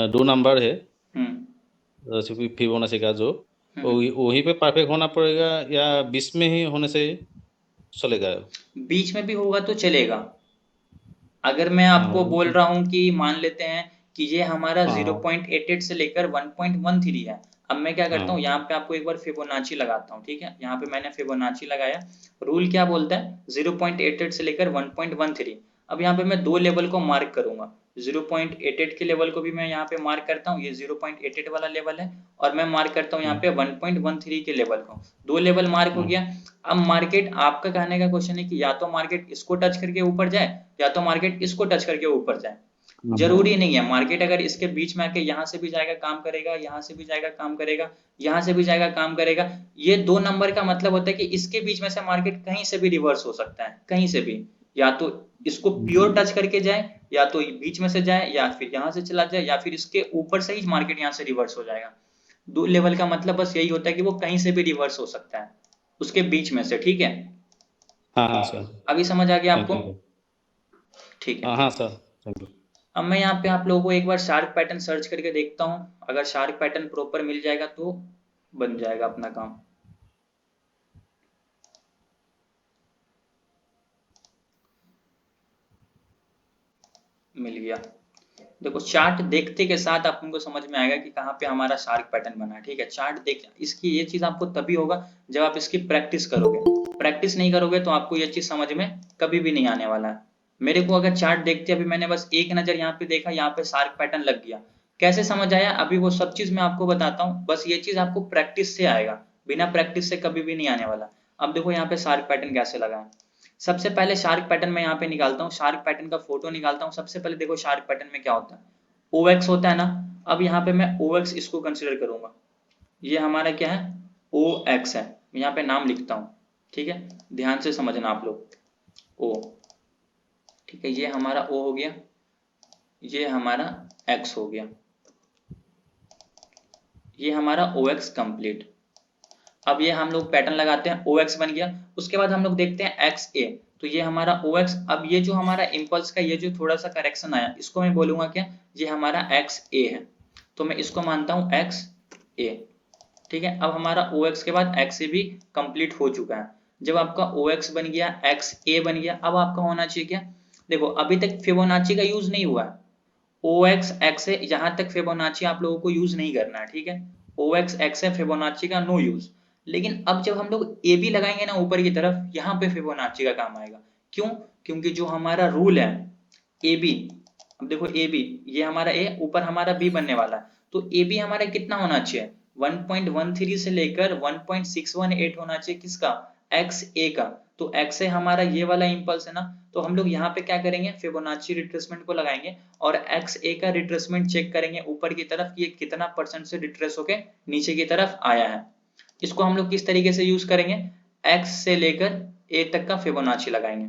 दो नंबर है जैसे फिबोनाची का जो, वहीं पे परफेक्ट होना पड़ेगा या बीच में ही होने से चलेगा? बीच में भी होगा तो चलेगा। अगर मैं आपको बोल रहा हूँ कि मान लेते हैं कि ये हमारा 0.88 से लेकर 1.13 है, अब मैं क्या करता हूँ यहाँ पे आपको एक बार फिबोनाची लगाता हूँ, ठीक है। यहाँ पे मैंने फिबोनाची लगाया, रूल क्या बोलता है 0.88 से लेकर 1.13। अब यहाँ पे मैं दो लेवल को मार्क करूंगा, 0.88 के लेवल को भी मैं यहाँ पे मार्क करता हूँ, ये 0.88 वाला लेवल है, और मैं मार्क करता हूँ यहाँ पे 1.13 के लेवल को, दो लेवल मार्क हो गया। अब मार्केट, आपका कहने का क्वेश्चन है कि या तो मार्केट इसको टच करके ऊपर जाए या तो मार्केट इसको टच करके ऊपर जाए, जरूरी नहीं है। मार्केट अगर इसके बीच में आके यहाँ से भी जाएगा काम करेगा, यहाँ से भी जाएगा काम करेगा, यहाँ से भी जाएगा काम करेगा। ये दो नंबर का मतलब होता है कि इसके बीच में से मार्केट कहीं से भी रिवर्स हो सकता है, कहीं से भी, या तो इसको प्योर टच करके जाए, या तो बीच में से जाए, या फिर यहाँ से चला जाए, या फिर इसके ऊपर से ही मार्केट यहाँ से रिवर्स हो जाएगा। दो लेवल का मतलब बस यही होता है कि वो कहीं से भी रिवर्स हो सकता है, उसके बीच में से, ठीक है। हाँ सर, अभी समझ आ गया आपको? Thank you. ठीक है। हाँ सर, थैंक यू। अब मैं यहाँ पे आप लोगों को एक बार शार्क पैटर्न सर्च करके देखता हूँ, अगर शार्क पैटर्न प्रॉपर मिल जाएगा तो बन जाएगा अपना काम। मिल गया। देखो चार्ट देखते के साथ आपको समझ में आएगा कि कहाँ पे हमारा शार्क पैटर्न बना है, ठीक है। चार्ट देख, इसकी ये चीज आपको तभी होगा जब आप इसकी प्रैक्टिस करोगे, प्रैक्टिस नहीं करोगे तो आपको ये चीज समझ में कभी भी नहीं आने वाला है। मेरे को अगर चार्ट देखते अभी मैंने बस एक नजर यहाँ पे देखा, यहाँ पे शार्क पैटर्न लग गया, कैसे समझ आया अभी वो सब चीज मैं आपको बताता हूँ। बस ये चीज आपको प्रैक्टिस से आएगा, बिना प्रैक्टिस से कभी भी नहीं आने वाला। अब देखो यहाँ पे शार्क पैटर्न कैसे लगा है। सबसे पहले शार्क पैटर्न में यहाँ पे निकालता हूँ, शार्क पैटर्न का फोटो निकालता हूँ। सबसे पहले देखो शार्क पैटर्न में क्या होता है, OX होता है ना। अब यहाँ पे मैं OX इसको कंसिडर करूंगा, ये हमारा क्या है, OX है। यहाँ पे नाम लिखता हूँ, ठीक है, ध्यान से समझना आप लोग, O, ठीक है। ये हमारा O हो गया, ये हमारा X हो गया, ये हमारा OX कंप्लीट। अब ये हम लोग पैटर्न लगाते हैं, OX बन गया। उसके बाद हम लोग देखते हैं XA, तो ये हमारा OX। अब ये जो हमारा इम्पल्स का ये जो थोड़ा सा करेक्शन आया, इसको मैं बोलूंगा क्या, ये हमारा XA है, तो मैं इसको मानता हूं XA, ठीक है। अब हमारा OX के बाद XA भी कंप्लीट हो चुका है। जब आपका OX बन गया, XA बन गया, अब आपका होना चाहिए क्या, देखो अभी तक फिबोनाची का यूज नहीं हुआ है, OX XA यहां तक फिबोनाची आप लोगों को यूज नहीं करना है, ठीक है, OX XA फिबोनाची का नो यूज। लेकिन अब जब हम लोग AB लगाएंगे ना ऊपर की तरफ, यहाँ पे फिबोनाची का काम आएगा। क्यों? क्योंकि जो हमारा रूल है AB, अब देखो AB, ये हमारा A, ऊपर हमारा B बनने वाला है, तो AB हमारा कितना होना चाहिए, 1.13 से लेकर 1.618 होना चाहिए, किसका, XA का। तो XA हमारा ये वाला इंपल्स है ना, तो हम लोग यहाँ पे क्या करेंगे, फिबोनाची रिट्रेसमेंट को लगाएंगे और XA का रिट्रेसमेंट चेक करेंगे ऊपर की तरफ, ये कितना % से रिट्रेस होके नीचे की तरफ आया है। इसको हम लोग किस तरीके से यूज करेंगे, X से लेकर A तक का फिबोनाची लगाएंगे।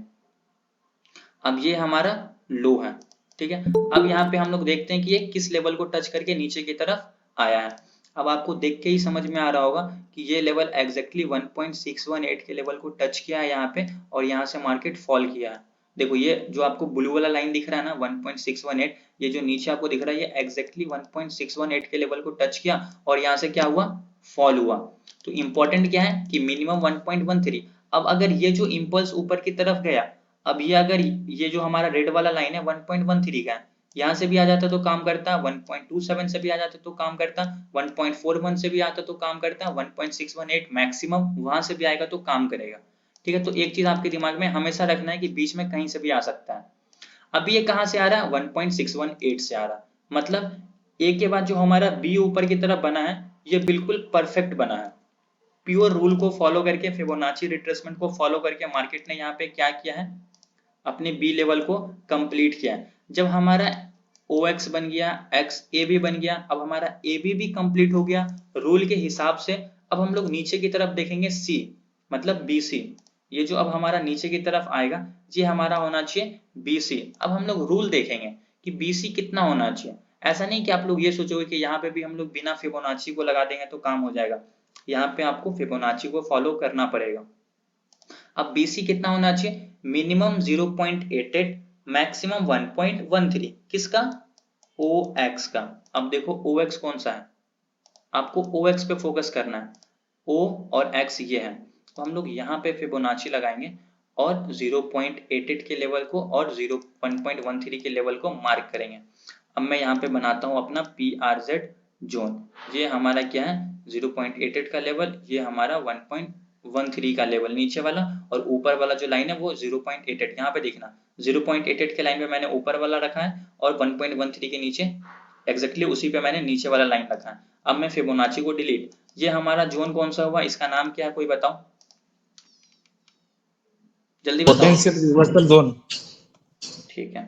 अब ये हमारा लो है, ठीक है। अब यहाँ पे हम लोग देखते हैं कि ये किस लेवल को टच करके नीचे की तरफ आया है। अब आपको देख के ही समझ में आ रहा होगा कि ये लेवल एग्जैक्टली 1.618 के लेवल को टच किया है यहाँ पे, और यहाँ से मार्केट फॉल किया है। देखो ये जो आपको ब्लू वाला लाइन दिख रहा है ना 1.618, ये जो नीचे आपको दिख रहा है ये एग्जैक्टली 1.618 के लेवल को टच किया और यहाँ से क्या हुआ, फॉल हुआ। तो इंपॉर्टेंट क्या है कि मिनिमम 1.13। अब अगर ये जो इम्पल्स ऊपर की तरफ गया, अब ये अगर ये जो हमारा रेड वाला लाइन है 1.13 का है, यहाँ से भी आ जाता तो काम करता, 1.27 से भी आ जाता तो काम करता, 1.41 से भी आता तो काम करता, 1.618 मैक्सिमम वहां से भी आएगा तो काम करेगा, ठीक है। तो एक चीज आपके दिमाग में हमेशा रखना है कि बीच में कहीं से भी आ सकता है। अभी ये कहाँ से आ रहा है, 1.618 से आ रहा, मतलब ए के बाद जो हमारा बी ऊपर की तरफ बना है ये बिल्कुल परफेक्ट बना है। प्योर रूल को फॉलो करके, फिबोनाची रिट्रेसमेंट को फॉलो करके मार्केट ने यहाँ पे क्या किया है, अपने बी लेवल को कंप्लीट किया है। जब हमारा OX बन गया, XA भी बन गया, अब हमारा AB भी कंप्लीट हो गया रूल के हिसाब से। अब हम लोग नीचे की तरफ देखेंगे C, मतलब BC, ये जो अब हमारा नीचे की तरफ आएगा ये हमारा होना चाहिए BC। अब हम लोग रूल देखेंगे कि BC कितना होना चाहिए। ऐसा नहीं कि आप लोग ये सोचोगे कि यहाँ पे भी हम लोग बिना फिबोनाची को लगा देंगे तो काम हो जाएगा, यहाँ पे आपको फिबोनाची को फॉलो करना पड़ेगा। अब BC कितना होना चाहिए, मिनिमम 0.88, मैक्सिमम 1.13, किसका, OX का। अब देखो OX कौन सा है, आपको OX पे फोकस करना है, O और X ये है, तो हम लोग यहाँ पे फिबोनाची लगाएंगे और 0.88 के लेवल को और 1.13 के लेवल को मार्क करेंगे। अब मैं यहाँ पे बनाता हूँ अपना PRZ जोन, ये हमारा क्या है 0.88 का लेवल, ये हमारा 1.13 का लेवल नीचे वाला, और ऊपर वाला जो लाइन है वो 0.88, यहाँ पे देखना 0.88 के लाइन पे मैंने ऊपर वाला रखा है और 1.13 के नीचे एग्जैक्टली उसी पे मैंने नीचे वाला लाइन रखा है। अब मैं फिबोनाची को डिलीट, ये हमारा जोन कौन सा हुआ, इसका नाम क्या है कोई बताओ, जल्दी बताओ। Potential reversal zone. ठीक है,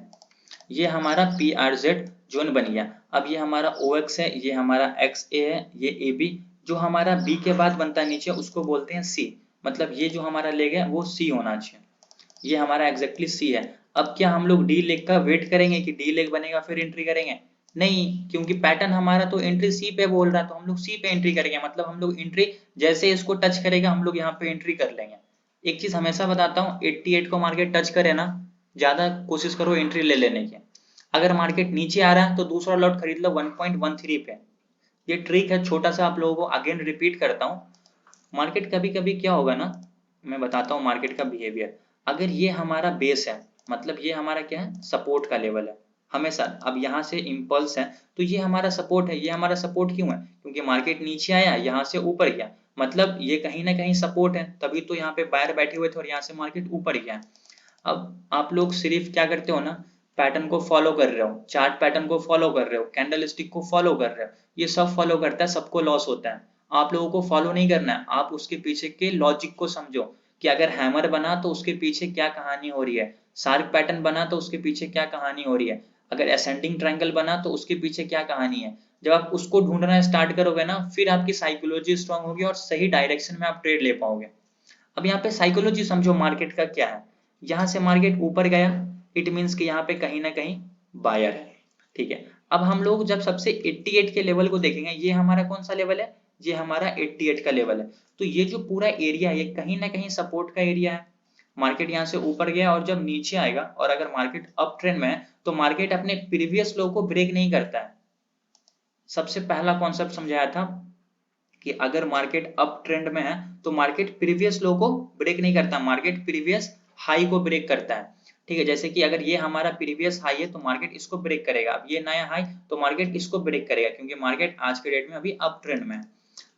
ये हमारा PRZ जोन बन गया। अब ये हमारा OX है, ये हमारा XA है, ये AB, जो हमारा B के बाद बनता है नीचे उसको बोलते हैं C, मतलब ये जो हमारा लेग है वो C होना चाहिए, ये हमारा एग्जैक्टली C है। अब क्या हम लोग D लेग का वेट करेंगे कि D लेग बनेगा फिर एंट्री करेंगे, नहीं, क्योंकि पैटर्न हमारा तो एंट्री C पे बोल रहा है तो हम लोग C पे एंट्री करेंगे, मतलब हम लोग एंट्री जैसे इसको टच करेगा हम लोग यहाँ पे एंट्री कर लेंगे। एक चीज हमेशा बताता हूँ, 88 को मार्केट टच करे ना, ज्यादा कोशिश करो एंट्री ले लेने की। अगर मार्केट नीचे आ रहा है तो दूसरा लॉट खरीद लो 1.13 पे। ये ट्रिक है छोटा सा, आप लोगों को अगेन रिपीट करता हूँ। मार्केट कभी कभी क्या होगा ना, मैं बताता हूँ मार्केट का बिहेवियर। अगर ये हमारा बेस है, मतलब ये हमारा क्या है, सपोर्ट का लेवल है हमेशा। अब यहाँ से इम्पल्स है तो ये हमारा सपोर्ट है, ये हमारा सपोर्ट क्यों है, क्योंकि मार्केट नीचे आया यहाँ से ऊपर गया, मतलब ये कहीं ना कहीं सपोर्ट है, तभी तो यहाँ पे बायर बैठे हुए थे और यहाँ से मार्केट ऊपर गया। अब आप लोग सिर्फ क्या करते हो ना, पैटर्न को फॉलो कर रहे हो, चार्ट पैटर्न को फॉलो कर रहे हो, कैंडल स्टिक को फॉलो कर रहे हो, ये सब फॉलो करता है, सबको लॉस होता है। आप लोगों को फॉलो नहीं करना है, आप उसके पीछे के लॉजिक को समझो कि अगर हैमर बना तो उसके पीछे क्या कहानी हो रही है, शार्क पैटर्न बना तो उसके पीछे क्या कहानी हो रही है, अगर असेंडिंग ट्रायंगल बना तो उसके पीछे क्या कहानी है। जब आप उसको ढूंढना स्टार्ट करोगे ना, फिर आपकी साइकोलॉजी स्ट्रांग होगी और सही डायरेक्शन में आप ट्रेड ले पाओगे। अब यहाँ पे साइकोलॉजी समझो मार्केट का क्या है, यहाँ से मार्केट ऊपर गया, इट मीन्स कि यहाँ पे कहीं ना कहीं बायर है, ठीक है। अब हम लोग जब सबसे 88 के लेवल को देखेंगे, ये हमारा कौन सा लेवल है, ये हमारा 88 का लेवल है, तो ये जो पूरा एरिया है ये कहीं ना कहीं सपोर्ट का एरिया है। मार्केट यहाँ से ऊपर गया और जब नीचे आएगा और अगर मार्केट अप ट्रेंड में है तो मार्केट अपने प्रीवियस लो को ब्रेक नहीं करता है। सबसे पहला कॉन्सेप्ट समझाया था कि अगर मार्केट अप ट्रेंड में है तो मार्केट प्रीवियस लो को ब्रेक नहीं करता, मार्केट प्रीवियस हाई को ब्रेक करता है। ठीक है, जैसे कि अगर ये हमारा प्रीवियस हाई है तो मार्केट इसको ब्रेक करेगा, अब ये नया हाई तो मार्केट इसको ब्रेक करेगा, क्योंकि मार्केट आज के डेट में अभी अप ट्रेंड में है।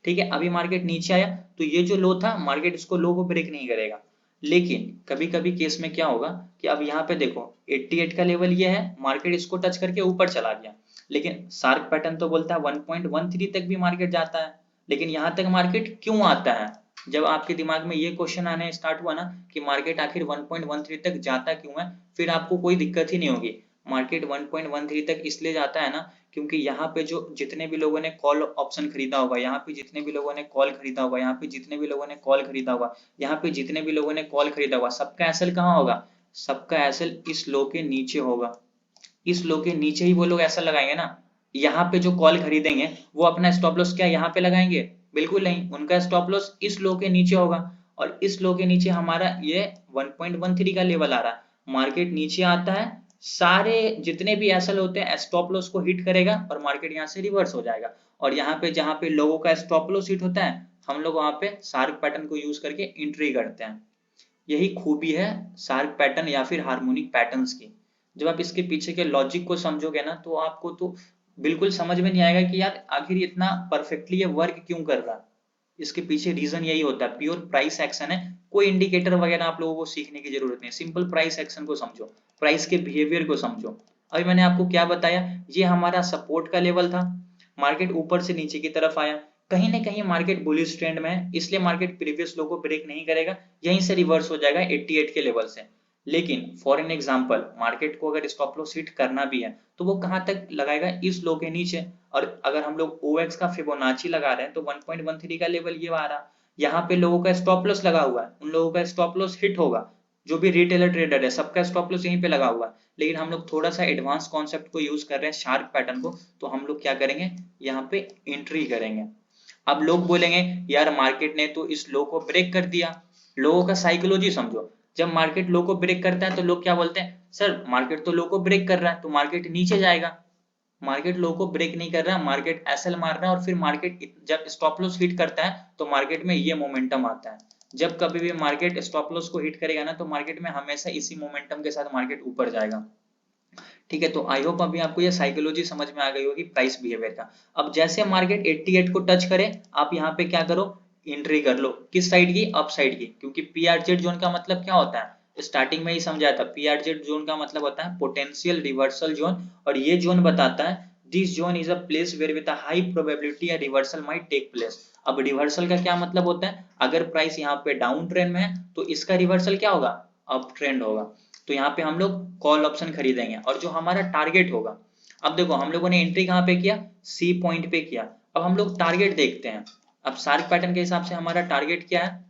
ठीक है, अभी मार्केट नीचे आया तो ये जो लो था मार्केट इसको लो को ब्रेक नहीं करेगा। लेकिन कभी कभी केस में क्या होगा कि अब यहाँ पे देखो 88 का लेवल ये है, मार्केट इसको टच करके ऊपर चला गया, लेकिन शार्प पैटर्न तो बोलता है 1.13 तक भी मार्केट जाता है, लेकिन यहाँ तक मार्केट क्यों आता है? जब आपके दिमाग में ये क्वेश्चन आने स्टार्ट हुआ ना कि मार्केट आखिर 1.13 तक जाता क्यों है, फिर आपको कोई दिक्कत ही नहीं होगी। मार्केट 1.13 तक इसलिए जाता है ना क्योंकि यहाँ पे जो जितने भी लोगों ने कॉल ऑप्शन खरीदा होगा, यहाँ पे जितने भी लोगों ने कॉल खरीदा होगा, यहाँ पे जितने भी लोगों ने कॉल खरीदा होगा, यहाँ पे जितने भी लोगों ने कॉल खरीदा होगा, सबका एसएल कहाँ होगा? सबका एसएल इस लो के नीचे होगा। इस लो के नीचे ही वो लोग ऐसा लगाएंगे ना। यहाँ पे जो कॉल खरीदेंगे वो अपना स्टॉप लॉस क्या यहाँ पे लगाएंगे? बिल्कुल नहीं, उनका स्टॉप लॉस इस लो के नीचे होगा, और इस लो के नीचे हमारा ये 1.13 का लेवल आ रहा है। मार्केट नीचे आता है, सारे जितने भी एसएल होते हैं स्टॉप लॉस को हिट करेगा और मार्केट यहाँ से रिवर्स हो जाएगा। और यहाँ पे जहाँ पे लोगों का स्टॉप लॉस हिट होता है, हम लोग वहां पे शार्प पैटर्न को यूज करके एंट्री करते हैं। यही खूबी है शार्प पैटर्न या फिर हार्मोनिक पैटर्न्स की। जब आप इसके पीछे के लॉजिक को समझोगे ना तो आपको तो बिल्कुल समझ में नहीं आएगा कि यार आखिर इतना परफेक्टली ये वर्क क्यों कर रहा है। इसके पीछे रीजन यही होता है, प्योर प्राइस एक्शन है। कोई इंडिकेटर वगैरह आप लोगों को सीखने की जरूरत नहीं, सिंपल प्राइस एक्शन को समझो, प्राइस के बिहेवियर को समझो। अभी मैंने आपको क्या बताया, ये हमारा सपोर्ट का लेवल था, मार्केट ऊपर से नीचे की तरफ आया, कहीं ना कहीं मार्केट बुलिश ट्रेंड में है, इसलिए मार्केट प्रीवियस लो को ब्रेक नहीं करेगा, यहीं से रिवर्स हो जाएगा 88 के लेवल से। लेकिन फॉर एन एग्जांपल मार्केट को अगर स्टॉप लॉस हिट करना भी है तो वो कहां तक लगाएगा? इस लो के नीचे। और अगर हम लोग OX का फिबोनाची लगा रहे हैं तो 1.13 का लेवल ये आ रहा, यहाँ पे लोगों का स्टॉप लॉस लगा हुआ है, उन लोगों का स्टॉप लॉस हिट होगा। जो भी रिटेलर ट्रेडर है सबका स्टॉप लॉस यहीं पे लगा हुआ है, लेकिन हम लोग थोड़ा सा एडवांस कॉन्सेप्ट को यूज कर रहे हैं, शार्प पैटर्न को, तो हम लोग क्या करेंगे, यहाँ पे एंट्री करेंगे। अब लोग बोलेंगे यार मार्केट ने तो इस लो को ब्रेक कर दिया। लोगों का साइकोलॉजी समझो, जब मार्केट लो को ब्रेक करता है तो लोग क्या बोलते हैं, सर मार्केट तो लो को ब्रेक कर रहा है तो मार्केट नीचे जाएगा। मार्केट लो को ब्रेक नहीं कर रहा, मार्केट एसएल मार रहा है, और फिर मार्केट जब स्टॉप लॉस हिट करता है तो मार्केट में ये मोमेंटम आता है। जब कभी भी मार्केट स्टॉप लॉस को हिट करेगा ना तो मार्केट में हमेशा इसी मोमेंटम के साथ मार्केट ऊपर जाएगा। ठीक है, तो आई होप अभी आपको ये साइकोलॉजी समझ में आ गई होगी प्राइस बिहेवियर का। अब जैसे मार्केट 88 को टच करे, आप यहाँ पे क्या करो, एंट्री कर लो। किस साइड की? अप साइड की, क्योंकि पीआरजेड जोन का मतलब क्या होता है, स्टार्टिंग में ही समझाया था। पीआरजेड जोन का मतलब होता है पोटेंशियल रिवर्सल जोन, और ये जोन बताता है this zone is a place where with a high probability a reversal might take place. अब रिवर्सल का क्या मतलब होता है, अगर प्राइस यहाँ पे डाउन ट्रेंड में है तो इसका रिवर्सल क्या होगा, अप ट्रेंड होगा। तो यहाँ पे हम लोग कॉल ऑप्शन खरीदेंगे, और जो हमारा टारगेट होगा, अब देखो हम लोगों ने एंट्री कहाँ पे किया, सी पॉइंट पे किया। अब हम लोग टारगेट देखते हैं। अब शार्प पैटर्न के हिसाब से हमारा टारगेट क्या है,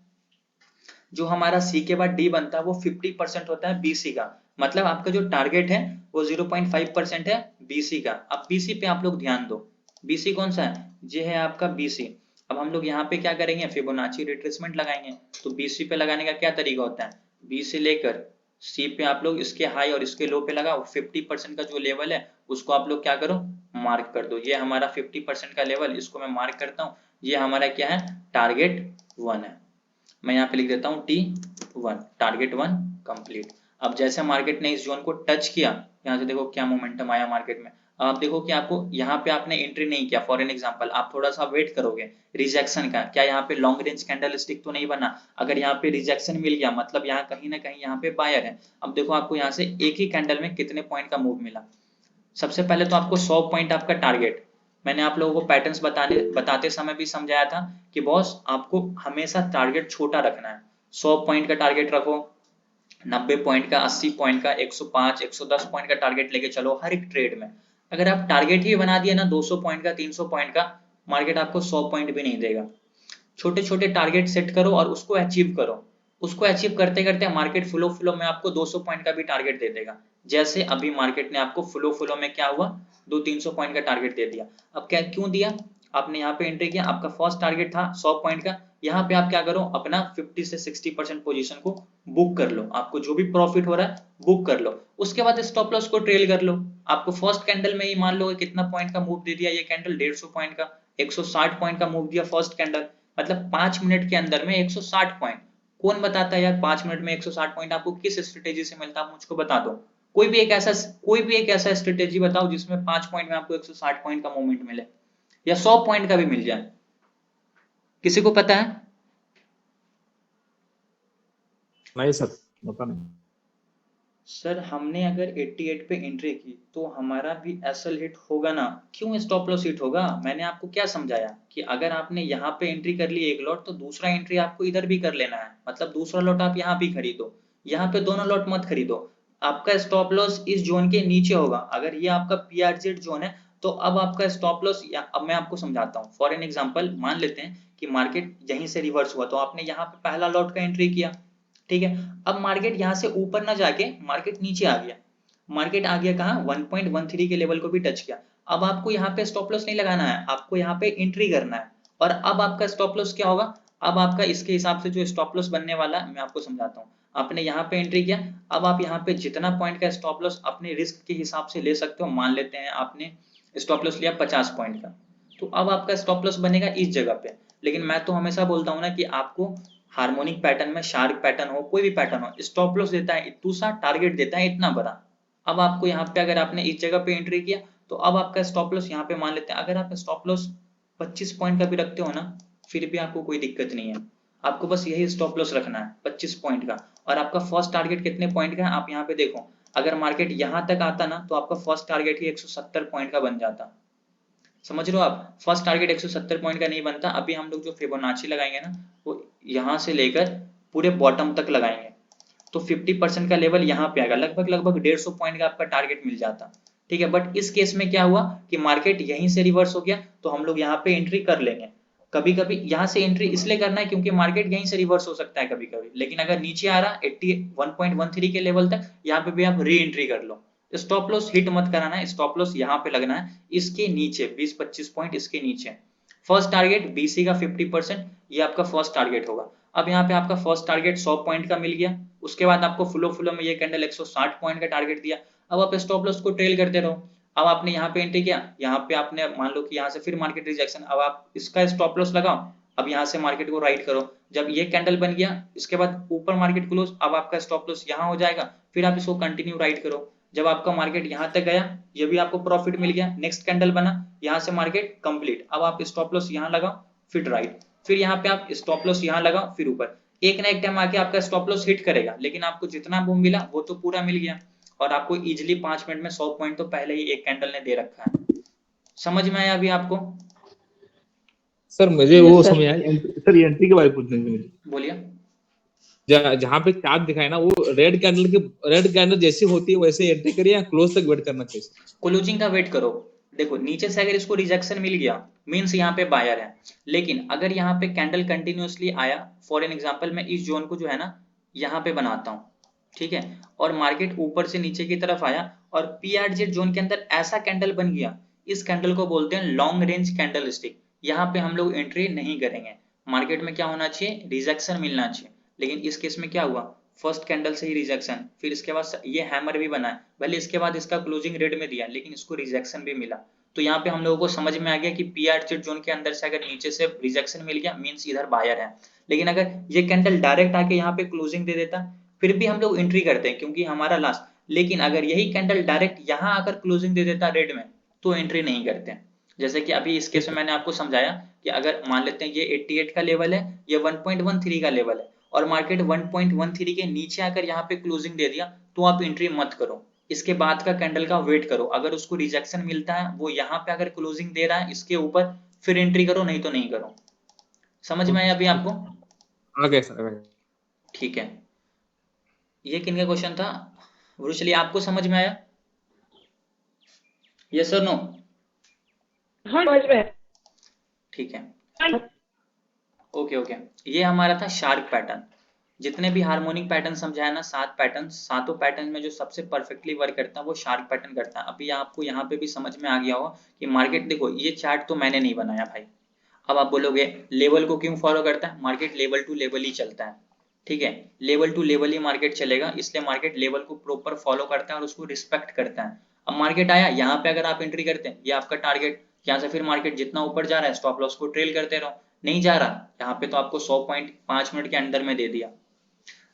जो हमारा सी के बाद डी बनता है वो 50% होता है बीसी का, मतलब आपका जो टारगेट है वो 0.5% है बीसी का। अब बीसी पे आप लोग ध्यान दो, बीसी कौन सा है, ये है आपका बीसी। अब हम लोग यहाँ पे क्या करेंगे, फिबोनाची रिट्रेसमेंट लगाएंगे। तो बीसी पे लगाने का क्या तरीका होता है, बी से लेकर सी पे आप लोग इसके हाई और इसके लो पे लगाओ, 50% का जो लेवल है उसको आप लोग क्या करो, मार्क कर दो। ये हमारा 50% का लेवल, इसको मैं मार्क करता हूँ, ये हमारा क्या है, टारगेट 1 है। मैं यहाँ पे लिख देता हूँ T1, टारगेट 1 कंप्लीट। अब जैसे मार्केट ने इस जोन को टच किया, यहाँ से देखो क्या मोमेंटम आया मार्केट में। अब आप देखो कि आपको यहाँ पे आपने एंट्री नहीं किया, फॉर एन एग्जांपल आप थोड़ा सा वेट करोगे रिजेक्शन का, क्या यहाँ पे लॉन्ग रेंज कैंडल स्टिक तो नहीं बना। अगर यहाँ पे रिजेक्शन मिल गया मतलब यहाँ कहीं ना कहीं यहाँ पे बायर है। अब देखो आपको यहाँ से एक ही कैंडल में कितने पॉइंट का मूव मिला। सबसे पहले तो आपको 100 पॉइंट आपका टारगेट, मैंने आप लोगों को पैटर्न्स बताते समय भी समझाया था कि बॉस आपको हमेशा टारगेट छोटा रखना है। 100 पॉइंट का टारगेट रखो, 90 पॉइंट का, 80 पॉइंट का, 105 110 पॉइंट का टारगेट लेके चलो हर एक ट्रेड में। अगर आप टारगेट ही बना दिए ना 200 पॉइंट का, 300 पॉइंट का, मार्केट आपको 100 पॉइंट भी नहीं देगा। छोटे छोटे टारगेट सेट करो और उसको अचीव करो। उसको अचीव करते करते मार्केट फ्लो में आपको 200 पॉइंट का भी टारगेट दे देगा। जैसे अभी मार्केट ने आपको फ्लो में क्या हुआ, 200-300 पॉइंट का टारगेट दे दिया। अब क्या क्यों दिया, आपने यहाँ पे एंट्री किया, आपका फर्स्ट टारगेट था 100 पॉइंट का, यहाँ पे आप क्या करो, अपना 50 से 60% पोजीशन को बुक कर लो। आपको जो भी प्रॉफिट हो रहा है बुक कर लो, उसके बाद स्टॉप लॉस को ट्रेल कर लो। आपको फर्स्ट कैंडल में ही मान लो कितना पॉइंट का मूव दे दिया, ये कैंडल 150 पॉइंट का, 160 पॉइंट का मूव दिया फर्स्ट कैंडल, मतलब 5 मिनट के अंदर में 160 पॉइंट। कौन बताता है यार 5 मिनट में 160 पॉइंट आपको किस स्ट्रेटेजी से मिलता है, आप मुझको बता दो। कोई भी एक ऐसा स्ट्रेटेजी बताओ जिसमें 5 पॉइंट में आपको 160 पॉइंट का मूवमेंट मिले, या 100 पॉइंट का भी मिल जाए, किसी को पता है? नहीं सर, पता नहीं। सर हमने अगर 88 पे एंट्री की तो हमारा भी एसएल हिट होगा ना, क्यों स्टॉप लॉस हिट होगा? मैंने आपको क्या समझाया कि अगर आपने यहाँ पे एंट्री कर ली एक लॉट तो दूसरा एंट्री आपको इधर भी कर लेना है, मतलब दूसरा लॉट आप यहाँ भी खरीदो, यहाँ पे दोनों लॉट मत खरीदो। आपका स्टॉप लॉस इस जोन के नीचे होगा, अगर ये आपका पीआरजेड जोन है तो अब आपका स्टॉप लॉस, अब मैं आपको समझाता हूँ। फॉर एन एग्जाम्पल मान लेते हैं कि मार्केट यहीं से रिवर्स हुआ तो आपने यहाँ पे पहला लॉट का एंट्री किया, ठीक है। अब मार्केट यहाँ से ऊपर ना जाके मार्केट नीचे आ गया, मार्केट आ गया कहाँ, 1.13 के लेवल को भी टच किया। अब आपको यहाँ पे स्टॉप लॉस नहीं लगाना है, आपको यहाँ पे एंट्री करना है। और अब आपका स्टॉप लॉस क्या होगा, अब आपका इसके हिसाब से जो स्टॉप लॉस बनने वाला है मैं आपको समझाता हूँ। आपने यहाँ पे एंट्री किया, अब आप यहाँ पे जितना पॉइंट का स्टॉप लॉस अपने रिस्क के हिसाब से ले सकते हो। मान लेते हैं आपने स्टॉप लॉस लिया 50 पॉइंट का, तो अब आपका स्टॉप लॉस बनेगा इस जगह पे। लेकिन मैं तो हमेशा बोलता हूँ ना कि आपको हार्मोनिक पैटर्न में, शार्क पैटर्न हो, कोई भी पैटर्न हो, स्टॉप लॉस देता है इतना सा, टारगेट देता है इतना बड़ा। अब आपको यहाँ पे अगर आपने इस जगह पे एंट्री किया तो अब आपका स्टॉप लॉस यहाँ पे मान लेते हैं, अगर आप स्टॉप लॉस 25 पॉइंट का भी रखते हो ना फिर भी आपको कोई दिक्कत नहीं है, आपको बस यही स्टॉप लॉस रखना है 25 पॉइंट का। और आपका फर्स्ट टारगेट कितने पॉइंट का है आप यहाँ पे देखो, अगर मार्केट यहाँ तक आता ना तो आपका फर्स्ट टारगेट ही 170 पॉइंट का बन जाता। समझ रहे हो आप, फर्स्ट टारगेट 170 पॉइंट का नहीं बनता। अभी हम लोग जो फिबोनाची लगाएंगे ना वो यहाँ से लेकर पूरे बॉटम तक लगाएंगे, तो 50% का लेवल यहाँ पे आएगा, लगभग लगभग 150 पॉइंट का आपका टारगेट मिल जाता, ठीक है। बट इस केस में क्या हुआ कि मार्केट यहीं से रिवर्स हो गया तो हम लोग यहाँ पे एंट्री कर लेंगे। कभी कभी यहाँ से एंट्री इसलिए करना है क्योंकि मार्केट यहीं से रिवर्स हो सकता है कभी कभी, लेकिन अगर नीचे आ रहा 81.13 के लेवल तक यहाँ पे भी आप री एंट्री कर लो। स्टॉप लॉस हिट मत कराना है, स्टॉप लॉस यहाँ पे लगना है इसके नीचे 20-25 पॉइंट इसके नीचे। फर्स्ट टारगेट बीसी का 50%, ये आपका फर्स्ट टारगेट होगा। अब यहाँ पे आपका फर्स्ट टारगेट 100 पॉइंट का मिल गया, उसके बाद आपको फ्लो में ये कैंडल 160 पॉइंट का टारगेट दिया। अब आप स्टॉप लॉस को ट्रेल करते रहो। अब आपने यहाँ पे एंट्री किया, यहाँ पे आपने मान लो कि यहाँ से फिर मार्केट रिजेक्शन, अब आप इसका स्टॉप लॉस लगाओ। अब यहाँ से मार्केट को राइट करो, जब ये कैंडल बन गया इसके बाद ऊपर मार्केट क्लोज, अब आपका स्टॉप लॉस यहाँ हो जाएगा, फिर आप इसको कंटिन्यू राइट करो। जब आपका मार्केट यहाँ तक गया ये भी आपको प्रॉफिट मिल गया, नेक्स्ट कैंडल बना यहाँ से मार्केट कंप्लीट, अब आप स्टॉप लॉस यहाँ लगाओ फिर राइट, फिर यहाँ पे आप स्टॉप लॉस यहाँ लगाओ फिर ऊपर। एक ना एक टाइम आके आपका स्टॉप लॉस हिट करेगा, लेकिन आपको जितना बूम मिला वो तो पूरा मिल गया। और आपको इजिली 5 मिनट में 100 पॉइंट तो पहले ही एक कैंडल ने दे रखा है। समझ में आया अभी आपको? सर मुझे वो समझ आया सर, ये एंट्री के बारे में पूछना है मुझे। बोलिए। जहाँ पे चार्ट दिखाए ना वो रेड कैंडल जैसी होती है वैसे एंट्री करिए या क्लोज तक वेट करना चाहिए? क्लोजिंग का वेट करो। देखो नीचे से अगर इसको रिजेक्शन मिल गया मींस यहाँ पे बायर है, लेकिन अगर यहाँ पे कैंडल कंटिन्यूअसली आया, फॉर एन एग्जांपल मैं इस जोन को जो है ना यहाँ पे बनाता हूँ, ठीक है, और मार्केट ऊपर से नीचे की तरफ आया और पीआरजेड जोन के अंदर ऐसा कैंडल बन गया, इस कैंडल को बोलते हैं लॉन्ग रेंज कैंडल स्टिक। यहाँ पे हम लोग एंट्री नहीं करेंगे। मार्केट में क्या होना चाहिए, रिजेक्शन मिलना चाहिए, लेकिन इस केस में क्या हुआ, फर्स्ट कैंडल से ही रिजेक्शन, फिर इसके बाद ये हैमर भी बना है, भले इसके बाद इसका क्लोजिंग रेट में दिया लेकिन इसको रिजेक्शन भी मिला। तो यहाँ पे हम लोगों को समझ में आ गया कि पीआरजेड जोन के अंदर से अगर नीचे से रिजेक्शन मिल गया मींस इधर बायर है। लेकिन अगर ये कैंडल डायरेक्ट आके यहाँ पे क्लोजिंग दे देता फिर भी हम लोग एंट्री करते हैं क्योंकि हमारा लास्ट, लेकिन अगर यही कैंडल डायरेक्ट यहाँ आकर क्लोजिंग दे देता रेड में तो एंट्री नहीं करते। जैसे कि अभी इस केस में मैंने आपको समझाया कि अगर मान लेते हैं ये 88 का लेवल है, ये 1.13 का लेवल है और मार्केट 1.13 के नीचे आकर यहाँ पे क्लोजिंग दे दिया तो आप एंट्री मत करो, इसके बाद का कैंडल का वेट करो। अगर उसको रिजेक्शन मिलता है वो यहाँ पे अगर क्लोजिंग दे रहा है इसके ऊपर फिर एंट्री करो, नहीं तो नहीं करो। समझ में आया अभी आपको? आ गया सर, आ गया। ठीक है, ये किनका क्वेश्चन था? चलिए आपको समझ में आया? यस और नो? हाँ समझ में। ठीक है, ओके ओके। ये हमारा था शार्क पैटर्न। जितने भी हार्मोनिक पैटर्न समझाया ना 7 पैटर्न, सातों पैटर्न में जो सबसे परफेक्टली वर्क करता है वो शार्क पैटर्न करता है। अभी आपको यहाँ पे भी समझ में आ गया होगा कि मार्केट, देखो ये चार्ट तो मैंने नहीं बनाया भाई। अब आप बोलोगे लेवल को क्यों फॉलो करता है, मार्केट लेवल टू लेवल ही चलता है, ठीक है, लेवल टू लेवल ही मार्केट चलेगा, इसलिए मार्केट लेवल को प्रॉपर फॉलो करता है और उसको रिस्पेक्ट करता है। अब मार्केट आया यहाँ पे अगर आप एंट्री करते हैं, ये आपका टारगेट, यहाँ से फिर मार्केट जितना ऊपर जा रहा है स्टॉप लॉस को ट्रेल करते रहो, नहीं जा रहा यहाँ पे तो आपको 100 पॉइंट 5 मिनट के अंदर में दे दिया।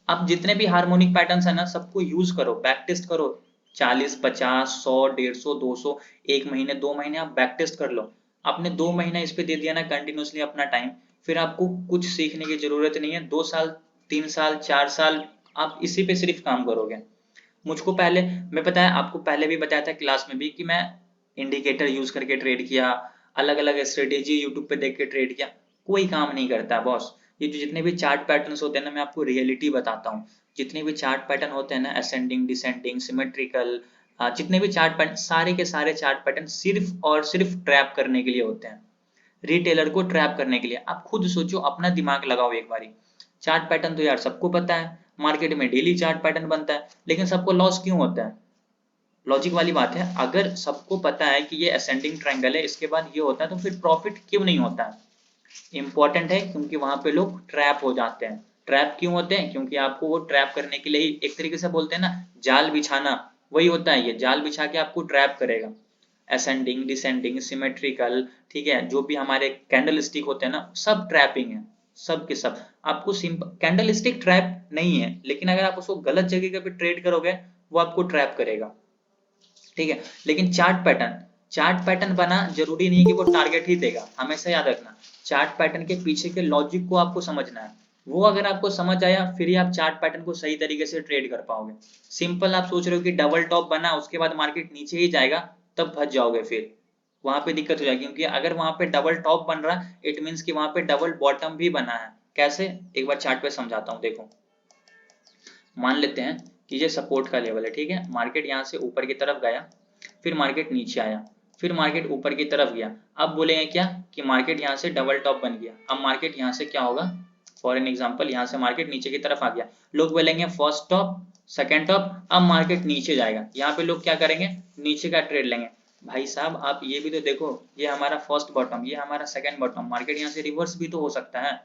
आप जितने भी हार्मोनिक पैटर्न्स है ना सबको यूज करो, बैक टेस्ट करो, 40 50 100 150 200 1 महीने 2 महीने आप बैक टेस्ट कर लो। आपने 2 महीना इस पे दे दिया ना कंटिन्यूसली अपना टाइम, फिर आपको कुछ सीखने की जरूरत नहीं है। 2 साल 3 साल 4 साल आप इसी पे सिर्फ काम करोगे। मुझको पहले मैं पता है आपको पहले भी बताया था क्लास में भी कि मैं इंडिकेटर यूज करके ट्रेड किया, अलग अलग स्ट्रेटेजी यूट्यूब पे देख के ट्रेड किया, कोई काम नहीं करता बॉस। ये जो जितने भी चार्ट पैटर्न्स होते हैं ना मैं आपको रियलिटी बताता हूँ। जितने भी चार्ट पैटर्न होते हैं ना असेंडिंग डिसेंडिंग सिमेट्रिकल, जितने भी चार्ट पैटर्न सारे के सारे चार्ट पैटर्न सिर्फ और सिर्फ ट्रैप करने के लिए होते हैं, रिटेलर को ट्रैप करने के लिए। आप खुद सोचो, अपना दिमाग लगाओ एक बारी। चार्ट पैटर्न तो यार सबको पता है, मार्केट में डेली चार्ट पैटर्न बनता है, लेकिन सबको लॉस क्यों होता है? लॉजिक वाली बात है, अगर सबको पता है कि ये असेंडिंग ट्रायंगल है इसके बाद ये होता है तो फिर प्रॉफिट क्यों नहीं होता है? इंपॉर्टेंट है क्योंकि वहां पे लोग ट्रैप हो जाते हैं। ट्रैप क्यों होते हैं? क्योंकि आपको वो ट्रैप करने के लिए ही एक तरीके से बोलते हैं ना जाल बिछाना, वही होता है। ये जाल बिछा के आपको ट्रैप करेगा। असेंडिंग डिसेंडिंग सिमेट्रिकल, ठीक है, जो भी हमारे कैंडल स्टिक होते हैं ना सब ट्रैपिंग है, सब के सब। आपको सिंपल कैंडल स्टिक ट्रैप नहीं है, लेकिन अगर आप उसको गलत जगह पे ट्रेड करोगे वो आपको ट्रैप करेगा, ठीक है। लेकिन चार्ट पैटर्न बना जरूरी नहीं कि वो टारगेट ही देगा, हमेशा याद रखना। चार्ट पैटर्न के पीछे के लॉजिक को आपको समझना है, वो अगर आपको समझ आया फिर ही आप चार्ट पैटर्न को सही तरीके से ट्रेड कर पाओगे। सिंपल आप सोच रहे हो कि डबल टॉप बना उसके बाद मार्केट नीचे ही जाएगा, तब फंस जाओगे, फिर वहां पे दिक्कत हो जाएगी। क्योंकि अगर वहां पे डबल टॉप बन रहा इट मीन्स कि वहां पे डबल बॉटम भी बना है। कैसे? एक बार चार्ट पे समझाता हूँ, देखो। मान लेते हैं कि ये सपोर्ट का लेवल है, ठीक है। मार्केट यहाँ से ऊपर की तरफ गया, फिर मार्केट नीचे आया, फिर मार्केट ऊपर की तरफ गया। अब बोलेंगे क्या कि मार्केट यहाँ से डबल टॉप बन गया। अब मार्केट यहाँ से क्या होगा? फॉर एन एग्जांपल यहाँ से मार्केट नीचे की तरफ आ गया, लोग बोलेंगे फर्स्ट टॉप सेकंड टॉप, अब मार्केट नीचे जाएगा। यहाँ पे लोग क्या करेंगे? नीचे का ट्रेड लेंगे। भाई साहब आप ये भी तो देखो, ये हमारा फर्स्ट बॉटम, ये हमारा सेकंड बॉटम, मार्केट यहाँ से रिवर्स भी तो हो सकता है।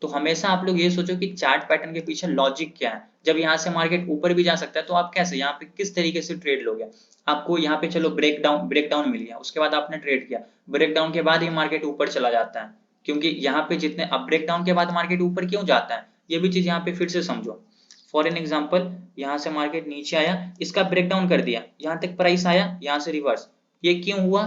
तो हमेशा आप लोग ये सोचो कि चार्ट पैटर्न के पीछे लॉजिक क्या है। जब यहाँ से मार्केट ऊपर भी जा सकता है तो आप कैसे यहाँ पे किस तरीके से ट्रेड लोगे? आपको यहाँ पे चलो ब्रेकडाउन मिल गया, उसके बाद आपने ट्रेड किया, ब्रेकडाउन के बाद ही मार्केट ऊपर चला जाता है। क्योंकि यहाँ पे जितने अब ब्रेकडाउन के बाद मार्केट ऊपर क्यों जाता है, ये भी चीज यहाँ पे फिर से समझो। फॉर एन एग्जाम्पल यहाँ से मार्केट नीचे आया, इसका ब्रेकडाउन कर दिया, यहाँ तक प्राइस आया, यहाँ से रिवर्स, ये क्यों हुआ?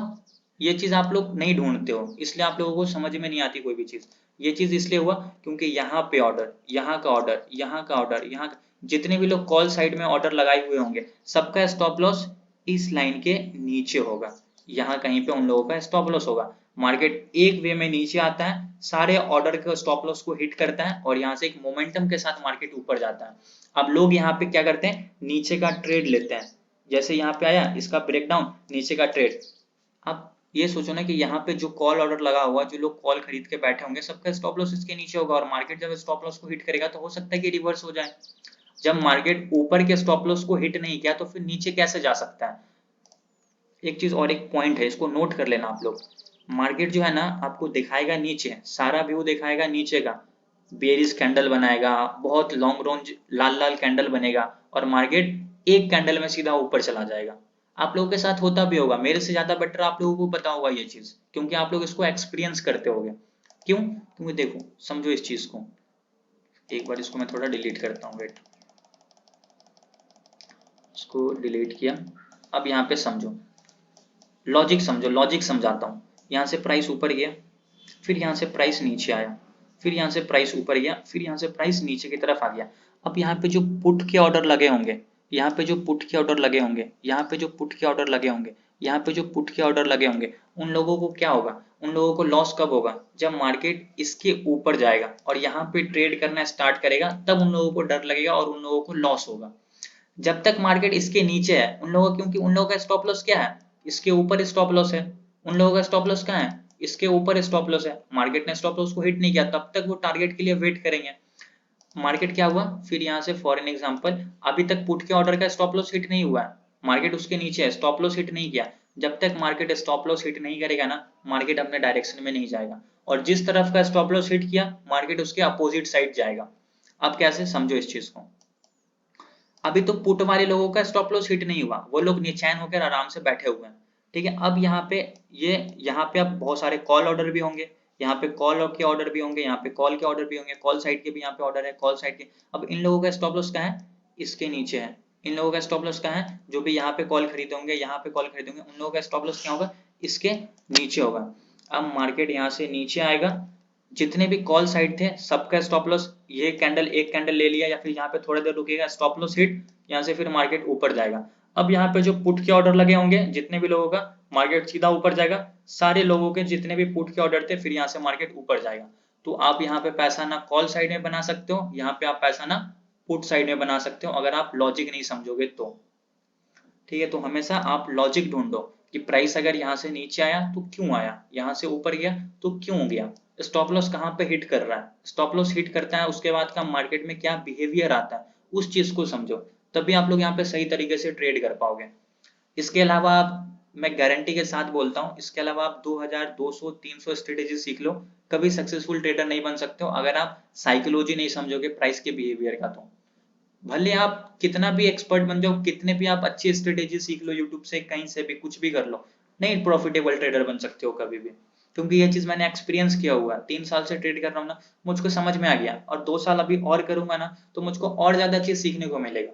ये चीज आप लोग नहीं ढूंढते हो, इसलिए आप लोगों को समझ में नहीं आती कोई भी चीज। ये चीज इसलिए हुआ क्योंकि यहाँ पे ऑर्डर, यहाँ का ऑर्डर, यहाँ का ऑर्डर, यहाँ का, जितने भी लोग कॉल साइड में ऑर्डर लगाए हुए होंगे सबका स्टॉप लॉस इस लाइन के नीचे होगा। यहाँ कहीं पे उन लोगों का स्टॉप लॉस होगा। मार्केट एक वे में नीचे आता है, सारे ऑर्डर के स्टॉप लॉस को हिट करता है और यहाँ से एक मोमेंटम के साथ मार्केट ऊपर जाता है। अब लोग यहाँ पे क्या करते हैं? नीचे का ट्रेड लेते हैं। जैसे यहाँ पे आया इसका ब्रेकडाउन, नीचे का ट्रेड। आप ये सोचो ना कि यहाँ पे जो कॉल ऑर्डर लगा हुआ, जो लोग कॉल खरीद के बैठे होंगे सबका स्टॉप लॉस इसके नीचे होगा, और मार्केट जब स्टॉप लॉस को हिट करेगा तो हो सकता है कि रिवर्स हो जाए। जब मार्केट ऊपर के स्टॉप लॉस को हिट नहीं किया तो फिर नीचे कैसे जा सकता है? एक चीज और एक पॉइंट है, इसको नोट कर लेना आप लोग। मार्केट जो है ना आपको दिखाएगा नीचे, सारा व्यू दिखाएगा नीचे का, बेरिश कैंडल बनाएगा, बहुत लॉन्ग रेंज लाल लाल कैंडल बनेगा, और मार्केट एक कैंडल में सीधा ऊपर चला जाएगा। आप लोगों के साथ होता भी होगा, मेरे से ज्यादा बेटर आप लोगों को पता होगा ये चीज, क्योंकि आप लोग इसको एक्सपीरियंस करते होगे। क्यों? क्योंकि देखो समझो इस चीज को, एक बार इसको मैं थोड़ा डिलीट करता हूँ, वेट, इसको डिलीट किया। अब यहाँ पे समझो, लॉजिक समझो, लॉजिक समझाता हूँ। यहाँ से प्राइस ऊपर गया, फिर यहाँ से प्राइस नीचे आया, फिर यहाँ से प्राइस ऊपर गया, फिर यहाँ से प्राइस नीचे की तरफ आ गया। अब यहाँ पे जो पुट के ऑर्डर लगे होंगे, यहाँ पे जो पुट के ऑर्डर लगे होंगे, यहाँ पे जो पुट के ऑर्डर लगे होंगे, यहाँ पे जो पुट के ऑर्डर लगे होंगे, उन लोगों को क्या होगा? उन लोगों को लॉस कब होगा? जब मार्केट इसके ऊपर जाएगा और यहाँ पे ट्रेड करना स्टार्ट करेगा, तब उन लोगों को डर लगेगा और उन लोगों को लॉस होगा। जब तक मार्केट इसके नीचे है उन लोगों, क्योंकि उन लोगों का स्टॉप लॉस क्या है? इसके ऊपर स्टॉप लॉस है। उन लोगों का स्टॉप लॉस कहाँ है? इसके ऊपर स्टॉप लॉस है। मार्केट ने स्टॉप लॉस को हिट नहीं किया, तब तक वो टारगेट के लिए वेट करेंगे। मार्केट क्या हुआ? फिर यहाँ से फॉर एन एग्जांपल अभी तक पुट के ऑर्डर का स्टॉप लॉस हिट नहीं हुआ है, मार्केट उसके नीचे है, स्टॉप लॉस हिट नहीं किया। जब तक मार्केट स्टॉप लॉस हिट नहीं करेगा ना, मार्केट अपने डायरेक्शन में नहीं जाएगा, और जिस तरफ का स्टॉप लॉस हिट किया मार्केट उसके अपोजिट साइड जाएगा। अब कैसे? समझो इस चीज को। अभी तो पुट वाले लोगों का स्टॉप लॉस हिट नहीं हुआ, वो लोग निचैन होकर आराम से बैठे हुए हैं। ठीक है। अब यहाँ पे अब बहुत सारे कॉल ऑर्डर भी होंगे, यहाँ पे कॉल के ऑर्डर भी होंगे, यहाँ पे कॉल के ऑर्डर भी होंगे, कॉल साइड के भी यहाँ पे ऑर्डर है, कॉल साइड के। अब इन लोगों का स्टॉप लॉस कहाँ है? इसके नीचे है। इन लोगों का स्टॉप लॉस कहाँ है? जो भी यहाँ पे कॉल खरीदे होंगे, यहाँ पे कॉल खरीदे होंगे, उन लोगों का स्टॉप लॉस क्या होगा? इसके नीचे होगा। अब मार्केट यहाँ से नीचे आएगा, जितने भी कॉल साइड थे सबका स्टॉप लॉस, ये कैंडल एक कैंडल ले लिया या फिर यहाँ पे थोड़ा देर रुकेगा, स्टॉप लॉस हिट, यहाँ से फिर मार्केट ऊपर जाएगा। अब यहाँ पे जो पुट के ऑर्डर लगे होंगे जितने भी लोगों का, मार्केट सीधा ऊपर जाएगा। सारे लोगों के जितने भी पुट के ऑर्डर थे, फिर यहाँ से मार्केट ऊपर जाएगा। तो आप यहाँ पे पैसा ना कॉल साइड में बना सकते हो, यहाँ पे आप पैसा ना पुट साइड में बना सकते हो, अगर आप लॉजिक नहीं समझोगे तो। ठीक है, तो हमेशा आप लॉजिक ढूंढो कि प्राइस अगर यहाँ से नीचे आया तो क्यों आया, यहाँ से ऊपर गया तो क्यों गया, स्टॉप लॉस कहाँ पे हिट कर रहा है, स्टॉप लॉस हिट करता है उसके बाद का मार्केट में क्या बिहेवियर आता है, उस चीज को समझो, तभी आप लोग यहाँ पे सही तरीके से ट्रेड कर पाओगे। इसके अलावा आप, मैं गारंटी के साथ बोलता हूँ, इसके अलावा आप 2000 200 300 स्ट्रेटेजी सीख लो, कभी सक्सेसफुल ट्रेडर नहीं बन सकते हो अगर आप साइकोलॉजी नहीं समझोगे प्राइस के बिहेवियर का। तो भले आप कितना भी एक्सपर्ट बन जाओ, कितने भी आप अच्छी स्ट्रेटेजी सीख लो यूट्यूब से, कहीं से भी कुछ भी कर लो, नहीं प्रॉफिटेबल ट्रेडर बन सकते हो कभी भी। क्योंकि ये चीज मैंने एक्सपीरियंस किया हुआ है, 3 साल से ट्रेड कर रहा हूँ ना, मुझको समझ में आ गया, और 2 साल अभी और करूंगा ना तो मुझको और ज्यादा चीज सीखने को मिलेगा।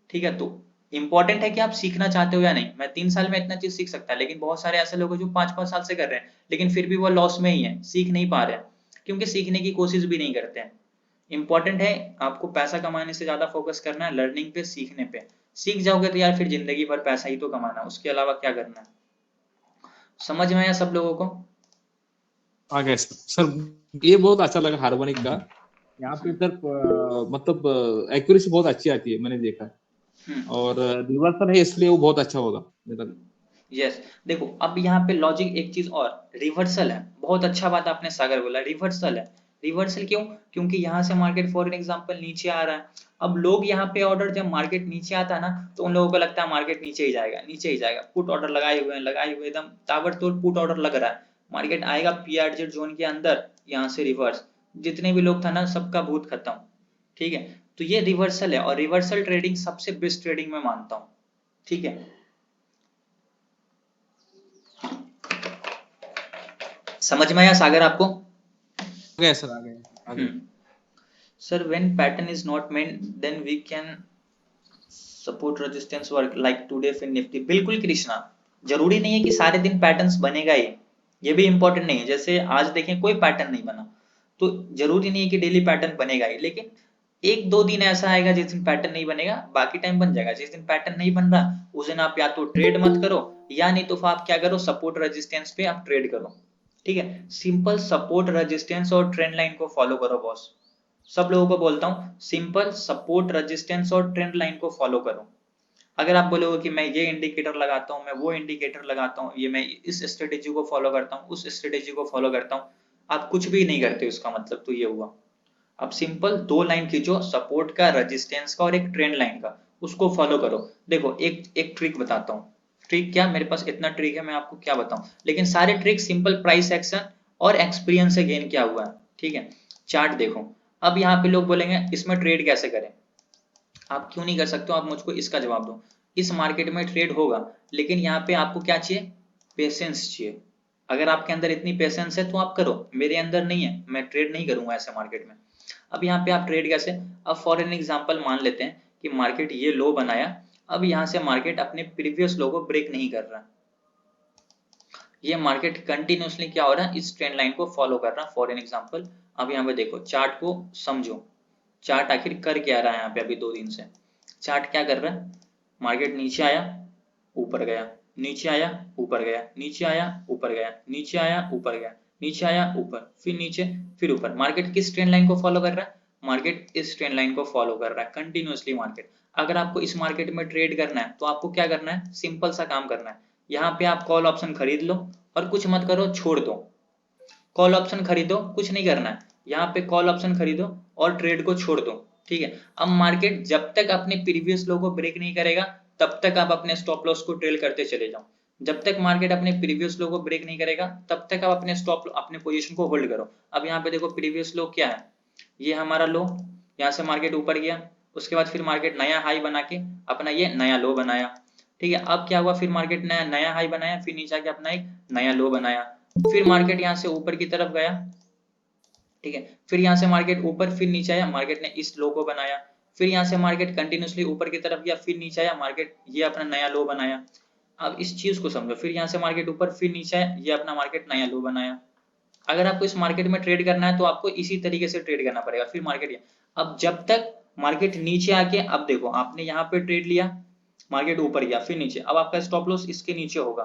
ठीक है, तो इंपॉर्टेंट है कि आप सीखना चाहते हो या नहीं। मैं 3 साल में इतना चीज सीख सकता है, लेकिन बहुत सारे ऐसे लोग हैं जो 5-5 साल से कर रहे हैं, लेकिन फिर भी वो लॉस में ही है, सीख नहीं पा रहे हैं, क्योंकि सीखने की कोशिश भी नहीं करते हैं। इंपॉर्टेंट है, आपको पैसा कमाने से ज्यादा फोकस करना है लर्निंग पे, सीखने पे। सीख जाओगे तो यार फिर जिंदगी भर पैसा ही तो कमाना है, उसके अलावा क्या करना है। समझ में आया सब लोगों को? आ गया सर। ये बहुत अच्छा लगा हार्मोनिक का। यहाँ पे सर मतलब एक्यूरेसी बहुत अच्छी आती है, मैंने देखा है। और रिवर्सल है इसलिए वो बहुत अच्छा होगा मेरा। यस, देखो अब यहाँ पे लॉजिक एक चीज और, रिवर्सल है, बहुत अच्छा बात आपने सागर बोला, रिवर्सल है। रिवर्सल क्यों? क्योंकि यहाँ से मार्केट फॉर एग्जांपल नीचे आ रहा है। अब लोग यहाँ पे ऑर्डर, जब मार्केट नीचे आता है ना, तो उन लोगों को लगता है मार्केट नीचे ही जाएगा, नीचे ही जाएगा, पुट ऑर्डर लगाए हुए एकदम ताबड़तोड़ पुट ऑर्डर लग रहा है। मार्केट आएगा पीआरजेड जोन के अंदर, यहाँ से रिवर्स, जितने भी लोग था ना सबका भूत खत्म। ठीक है, तो ये रिवर्सल है, और रिवर्सल ट्रेडिंग सबसे बेस्ट ट्रेडिंग में मानता हूँ। ठीक है, समझ में आया सागर आपको? आ गया सर, आ गया, आ गया। Sir, when pattern is not meant, then we can support resistance work like today फिर निफ्टी। बिल्कुल कृष्णा, जरूरी नहीं है कि सारे दिन पैटर्न्स बनेगा ही, ये भी इंपॉर्टेंट नहीं है। जैसे आज देखें कोई पैटर्न नहीं बना, तो जरूरी नहीं है कि डेली पैटर्न बनेगा ही, लेकिन 1-2 दिन ऐसा आएगा जिस दिन पैटर्न नहीं बनेगा, बाकी टाइम बन जाएगा। जिस दिन पैटर्न नहीं बन रहा उस दिन आप या तो ट्रेड मत करो, या नहीं तो आप क्या करो, सपोर्ट रेजिस्टेंस पे आप ट्रेड करो। ठीक है, सिंपल सपोर्ट रेजिस्टेंस और ट्रेंड लाइन को फॉलो करो बॉस। सब लोगों को बोलता हूँ, सिंपल सपोर्ट रेजिस्टेंस और ट्रेंड लाइन को फॉलो करो। अगर आप बोलोगे कि मैं ये इंडिकेटर लगाता हूँ, मैं वो इंडिकेटर लगाता हूँ, ये मैं इस स्ट्रेटेजी को फॉलो करता हूँ, उस स्ट्रेटेजी को फॉलो करता हूँ, आप कुछ भी नहीं करते, उसका मतलब तो ये हुआ। आप सिंपल 2 लाइन खींचो, सपोर्ट का, रेजिस्टेंस का और एक ट्रेंड लाइन का, उसको फॉलो करो। देखो एक ट्रिक बताता हूँ। ट्रिक क्या, मेरे पास इतना ट्रिक है, मैं आपको क्या बताऊं, लेकिन सारे ट्रिक सिंपल प्राइस एक्शन और एक्सपीरियंस से गेन किया हुआ है। ठीक है, चार्ट देखो। अब यहाँ पे लोग बोलेंगे इसमें ट्रेड कैसे करें, आप क्यों नहीं कर सकते हो, आप मुझको इसका जवाब दो। इस मार्केट में ट्रेड होगा, लेकिन यहाँ पे आपको क्या चाहिए, पेशेंस चाहिए। अगर आपके अंदर इतनी पेशेंस है तो आप करो, मेरे अंदर नहीं है, मैं ट्रेड नहीं करूंगा ऐसे मार्केट में। अब यहाँ पे आप ट्रेड कैसे, अब फॉर एन एग्जांपल मान लेते हैं कि मार्केट ये लो बनाया, अब यहाँ से मार्केट अपने प्रीवियस लो को ब्रेक नहीं कर रहा, ये मार्केट कंटिन्यूसली क्या हो रहा है, इस ट्रेंड लाइन को फॉलो कर रहा है फॉर एन एग्जांपल। अब यहाँ पे देखो चार्ट को समझो, चार्ट आखिर कर क्या रहा है यहाँ पे, अभी 2 दिन से चार्ट क्या कर रहा है, मार्केट नीचे आया ऊपर गया, नीचे आया ऊपर गया, नीचे आया ऊपर गया, नीचे आया ऊपर गया, नीचे आया ऊपर, फिर नीचे, फिर ऊपर। मार्केट किस ट्रेंड लाइन को फॉलो कर रहा है, मार्केट इस ट्रेंड लाइन को फॉलो कर रहा है कंटिन्यूसली मार्केट। अगर आपको इस मार्केट में ट्रेड करना है तो आपको क्या करना है, सिंपल सा काम करना है, यहाँ पे आप कॉल ऑप्शन खरीद लो और कुछ मत करो, छोड़ दो। कॉल ऑप्शन खरीदो, कुछ नहीं करना है, यहाँ पे कॉल ऑप्शन खरीदो और ट्रेड को छोड़ दो। ठीक है, अब मार्केट जब तक अपने प्रीवियस लो को ब्रेक नहीं करेगा तब तक आप अपने स्टॉप लॉस को ट्रेल करते चले जाओ। जब तक मार्केट अपने प्रीवियस लो को ब्रेक नहीं करेगा तब तक आप अपने पोजीशन को होल्ड करो। अब यहाँ पे देखो प्रीवियस लो क्या है, ये हमारा लो, यहाँ से मार्केट ऊपर गया, उसके बाद फिर मार्केट नया हाई बना के अपना ये नया लो बनाया, ठीक है, अब क्या हुआ, फिर मार्केट ने नया हाई बनाया, फिर नीचे आके अपना एक नया लो बनाया, फिर मार्केट यहाँ से ऊपर की तरफ गया, ठीक है, फिर यहाँ से मार्केट ऊपर फिर नीचे आया, मार्केट ने इस लो को बनाया, फिर यहाँ से मार्केट कंटिन्यूसली ऊपर की तरफ गया, फिर नीचे आया, मार्केट ये अपना नया लो बनाया। अब इस चीज को समझो, फिर यहाँ से मार्केट ऊपर फिर नीचे आया, ये अपना मार्केट नया लो बनाया। अगर आपको इस मार्केट में ट्रेड करना है तो आपको इसी तरीके से ट्रेड करना पड़ेगा। फिर मार्केट, अब जब तक मार्केट नीचे आके, अब देखो आपने यहाँ पे ट्रेड लिया, मार्केट ऊपर गया फिर नीचे, अब आपका स्टॉप लॉस इसके नीचे होगा।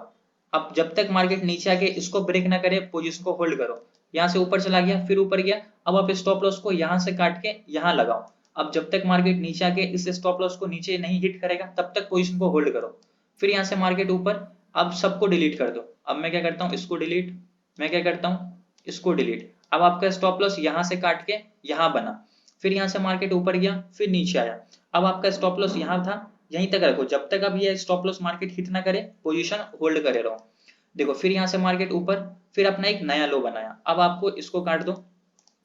अब जब तक मार्केट नीचे आके इसको ब्रेक ना करे, पोजीशन को होल्ड करो। यहाँ से ऊपर चला गया, फिर ऊपर गया, अब आप स्टॉप लॉस को यहाँ से काट के यहाँ लगाओ। अब जब तक मार्केट नीचे आके इस स्टॉप लॉस को नीचे नहीं हिट करेगा, तब तक पोजीशन को होल्ड करो। फिर यहाँ से मार्केट ऊपर, अब सबको डिलीट कर दो। अब मैं क्या करता हूँ, इसको डिलीट, मैं क्या करता हूँ, इसको डिलीट। अब आपका स्टॉप लॉस यहाँ से काट के यहाँ बना, फिर यहाँ से मार्केट ऊपर गया, फिर नीचे आया। अब आपका स्टॉप लॉस यहाँ था, यहीं तक रखो, जब तक अब ये स्टॉप लॉस मार्केट हिट ना करे, पोजीशन होल्ड करे रहो। देखो फिर यहाँ से मार्केट ऊपर, फिर अपना एक नया लो बनाया, अब आपको इसको काट दो,